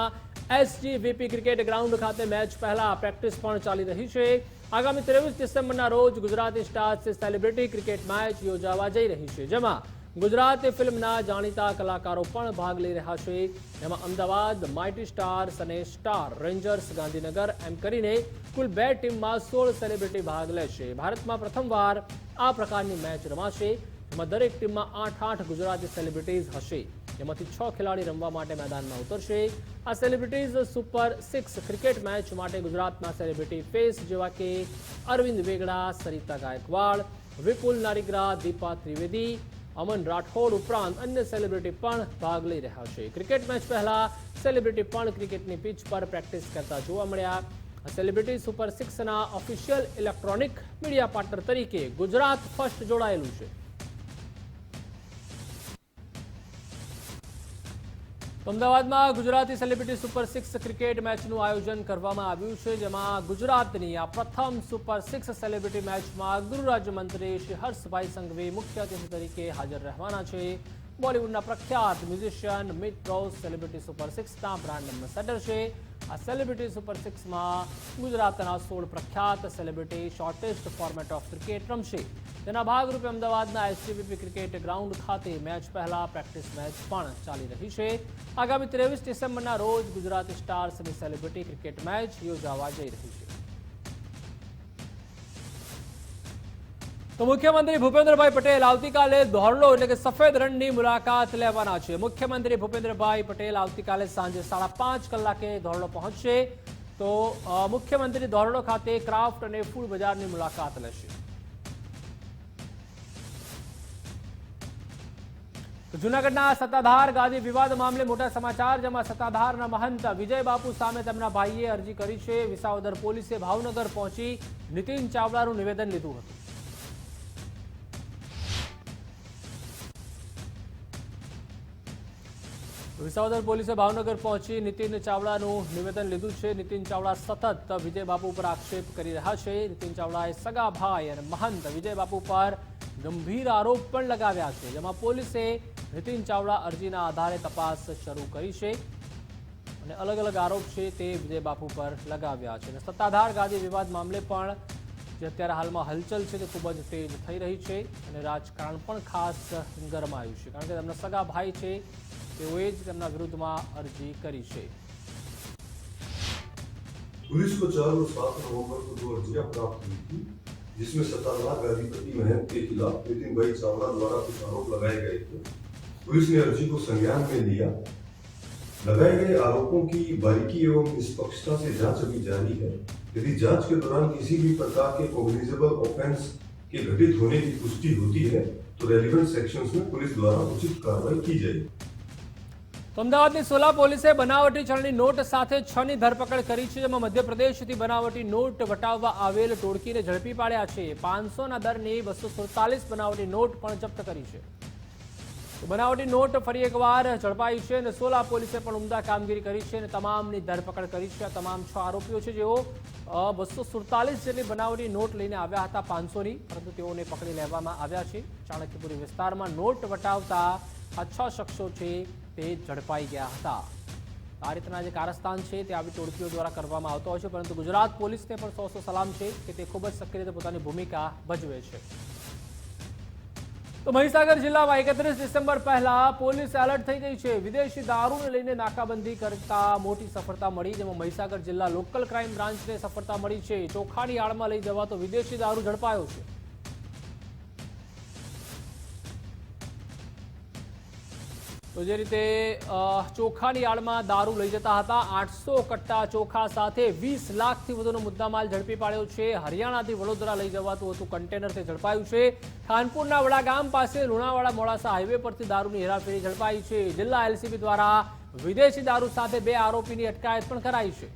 SGVP ક્રિકેટ ગ્રાઉન્ડ ખાતે મેચ પહેલા પ્રેક્ટિસ પણ ચાલી રહી છે. આગામી 23 ડિસેમ્બરના રોજ Gujarati stars celebrity cricket match યોજાવા જઈ રહી છે, જેમાં ગુજરાતી ફિલ્મના જાણીતા કલાકારો પણ ભાગ લઈ રહ્યા છે. એમાં અમદાવાદ માઇટી સ્ટાર્સ અને સ્ટાર રેન્જર્સ ગાંધીનગર એમ કરીને કુલ 2 ટીમમાં 16 સેલિબ્રિટી ભાગ લેશે. ભારતમાં પ્રથમવાર આ પ્રકારની મેચ રમાશે, જેમાં દરેક ટીમમાં 8 ગુજરાતી સેલિબ્રિટીઝ હશે, જેમાંથી 6 ખેલાડી રમવા માટે મેદાનમાં ઉતરશે. આ સેલિબ્રિટીઝ સુપર 6 ક્રિકેટ મેચ માટે ગુજરાતના સેલિબ્રિટી ફેસ જેવા કે અરવિંદ વેગડા, સરિતા ગાયકવાડ, વિપુલ નારીગ્રા, દીપા ત્રિવેદી, અમન રાઠોડ ઉપરાંત અન્ય સેલિબ્રિટી પણ ભાગ લઈ રહ્યા છે. ક્રિકેટ મેચ પહેલા સેલિબ્રિટી પણ ક્રિકેટની પિચ પર પ્રેક્ટિસ કરતા જોવા મળ્યા. આ સેલિબ્રિટી સુપર 6ના ઓફિશિયલ ઇલેક્ટ્રોનિક મીડિયા પાર્ટનર તરીકે ગુજરાત ફર્સ્ટ જોડાયેલું છે. અમદાવાદમાં ગુજરાતી સેલિબ્રિટી સુપર 6 ક્રિકેટ મેચનું આયોજન કરવામાં આવ્યું છે, જેમાં ગુજરાતની આ પ્રથમ સુપર 6 સેલિબ્રિટી મેચમાં ગૃહ રાજ્યમંત્રી શ્રી હર્ષભાઈ સંઘવી મુખ્ય અતિથિ તરીકે હાજર રહેવાના છે. બોલિવૂડના પ્રખ્યાત musician Meet Bros celebrity super 6ના બ્રાન્ડ એમ્બેસેડર છે. આ સેલિબ્રિટી સુપર 6માં ગુજરાતના 16 પ્રખ્યાત celebrity shortest format of cricket રમશે. તેના ભાગરૂપે અમદાવાદના SGVP ક્રિકેટ ગ્રાઉન્ડ ખાતે મેચ પહેલા પ્રેક્ટિસ મેચ પણ ચાલી રહી છે. આગામી 23 ડિસેમ્બરના રોજ ગુજરાતી સ્ટાર્સની સેલિબ્રિટી ક્રિકેટ મેચ યોજાવા જઈ રહી છે. તો મુખ્યમંત્રી ભૂપેન્દ્રભાઈ પટેલ આવતીકાલે ધોરડો એટલે કે સફેદ રણની મુલાકાત લેવાના છે. મુખ્યમંત્રી ભૂપેન્દ્રભાઈ પટેલ આવતીકાલે સાંજે 5:30 કલાકે ધોરડો પહોંચશે. તો મુખ્યમંત્રી ધોરડો ખાતે ક્રાફ્ટ અને ફૂડ બજારની મુલાકાત લેશે. જૂનાગઢના સત્તાધાર ગાદી વિવાદ મામલે મોટા સમાચાર, જેમાં સત્તાધારના મહંત વિજય બાપુ સામે તેમના ભાઈએ અરજી કરી છે. વિસાવદર પોલીસે ભાવનગર પહોંચી નીતિન ચાવડાનું નિવેદન લીધું હતું. વિસાવદર પોલીસે ભાવનગર પહોંચી નીતિન ચાવડાનું નિવેદન લીધું છે. નીતિન ચાવડા સતત વિજય બાપુ પર આક્ષેપ કરી રહ્યા છે. નીતિન ચાવડાએ સગા ભાઈ અને મહંત વિજય બાપુ પર ગંભીર આરોપ પણ લગાવ્યા છે, જેમાં પોલીસે નીતિન ચાવડા અરજીના આધારે તપાસ શરૂ કરી છે અને અલગ અલગ આરોપ છે તે વિજય બાપુ પર લગાવ્યા છે. અને સત્તાધાર ગાદી વિવાદ મામલે પણ જે અત્યારે હાલમાં હલચલ છે તે ખૂબ જ તેજ થઈ રહી છે અને રાજકારણ પણ ખાસ ગરમાયું છે, કારણ કે તેમના સગા ભાઈ છે તેઓએ જ તેમના વિરુદ્ધમાં અરજી કરી છે. पुलिस को 4 और 7 नवंबर को 2 अर्जियां प्राप्त हुई थी, जिसमें सत्ताधार गादीपति महंत के खिलाफ नितिन भाई चावड़ा द्वारा कुछ आरोप लगाए गए थे. पुलिस ने अर्जी को संज्ञान में लिया. लगाए गए आरोपों की बारीकी एवं निष्पक्षता से जांच अभी जारी है. यदि जांच के दौरान किसी भी प्रकार के कॉग्निजेबल ऑफेंस के घटित होने की पुष्टि होती है तो रेलिवेंट सेक्शंस में पुलिस द्वारा उचित कार्रवाई की जाएगी. તો અમદાવાદની સોલા પોલીસે બનાવટી ચલણી નોટ સાથે 6ની ધરપકડ કરી છે, જેમાં મધ્યપ્રદેશથી બનાવટી નોટ વટાવવા આવેલ ટોળકીને ઝડપી પાડ્યા છે. 500ના દરની 247 બનાવટી નોટ પણ જપ્ત કરી છે. તો બનાવટી નોટ ફરી એકવાર ઝડપાઈ છે અને સોલા પોલીસે પણ ઉમદા કામગીરી કરી છે અને તમામની ધરપકડ કરી છે. આ તમામ 6 આરોપીઓ છે જેઓ 247 જેટલી બનાવટી નોટ લઈને આવ્યા હતા 500ની, પરંતુ તેઓને પકડી લેવામાં આવ્યા છે. ચાણક્યપુરી વિસ્તારમાં નોટ વટાવતા આ 6 શખ્સો છે તે ઝડપાઈ ગયા હતા. આ રીતના જે કારસ્તાન છે તે આવી ટોળકીઓ દ્વારા કરવામાં આવતો હોય છે, પરંતુ ગુજરાત પોલીસને પણ 100 સલામ છે કે તે ખૂબ જ સક્રિય રીતે પોતાની ભૂમિકા ભજવે છે. તો મહીસાગર જિલ્લામાં 31 ડિસેમ્બર પહેલા પોલીસ એલર્ટ થઈ ગઈ છે. વિદેશી દારૂને લઈને નાકાબંધી કરતા મોટી સફળતા મળી, જેમાં મહીસાગર જિલ્લા લોકલ ક્રાઇમ બ્રાન્ચને સફળતા મળી છે. ચોખાની આડમાં લઈ જવાતો વિદેશી દારૂ ઝડપાયો છે. તો જે રીતે ચોખાની આડમાં દારૂ લઈ જતા હતા, 800 કટ્ટા ચોખા સાથે 20 લાખથી વધુનો મુદ્દામાલ ઝડપી પાડ્યો છે. હરિયાણાથી વડોદરા લઈ જવાતું હતું કન્ટેનર તે ઝડપાયું છે. ખાનપુરના વડા ગામ પાસે લુણાવાડા મોડાસા હાઈવે પરથી દારૂની હેરાફેરી ઝડપાઈ છે. જિલ્લા એલસીબી દ્વારા વિદેશી દારૂ સાથે 2 આરોપીની અટકાયત પણ કરાઈ છે.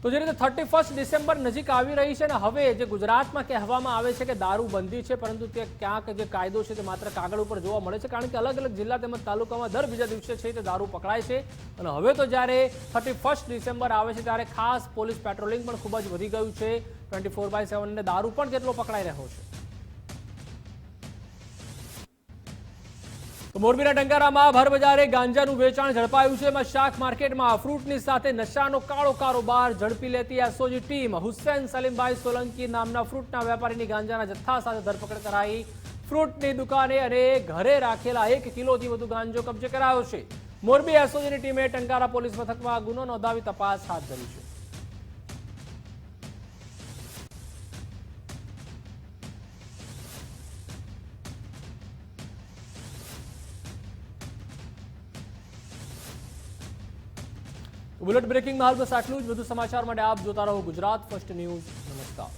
તો જે રીતે 31 ડિસેમ્બર નજીક આવી રહી છે અને હવે જે ગુજરાતમાં કહેવામાં આવે છે કે દારૂ બંધી છે, પરંતુ તે ક્યાંક જે કાયદો છે તે માત્ર કાગળ ઉપર જોવા મળે છે, કારણ કે અલગ અલગ જિલ્લા તેમજ તાલુકામાં દર બીજા દિવસે છે તે દારૂ પકડાય છે. અને હવે તો જ્યારે 31 ડિસેમ્બર આવે છે ત્યારે ખાસ પોલીસ પેટ્રોલિંગ પણ ખૂબ જ વધી ગયું છે. 24/7 અને દારૂ પણ કેટલો પકડાઈ રહ્યો છે. તો મોરબીના ટંકારામાં ભરબજારે ગાંજાનું વેચાણ ઝડપાયું છે. એમાં શાક માર્કેટમાં ફ્રૂટની સાથે નશાનો કાળો કારોબાર ઝડપી લેતી એસઓજી ટીમ. હુસૈન સલીમભાઈ સોલંકી નામના ફ્રૂટના વેપારીની ગાંજાના જથ્થા સાથે ધરપકડ કરાઈ. ફ્રૂટની દુકાને અને ઘરે રાખેલા 1 કિલોથી વધુ ગાંજો કબજે કરાયો છે. મોરબી એસઓજીની ટીમે ટંકારા પોલીસ મથકમાં ગુનો નોંધાવી તપાસ હાથ ધરી છે. બુલેટ બ્રેકિંગમાં હાલ બસ આટલું જ. વધુ સમાચાર માટે આપ જોતા રહો ગુજરાત ફર્સ્ટ ન્યૂઝ. નમસ્કાર.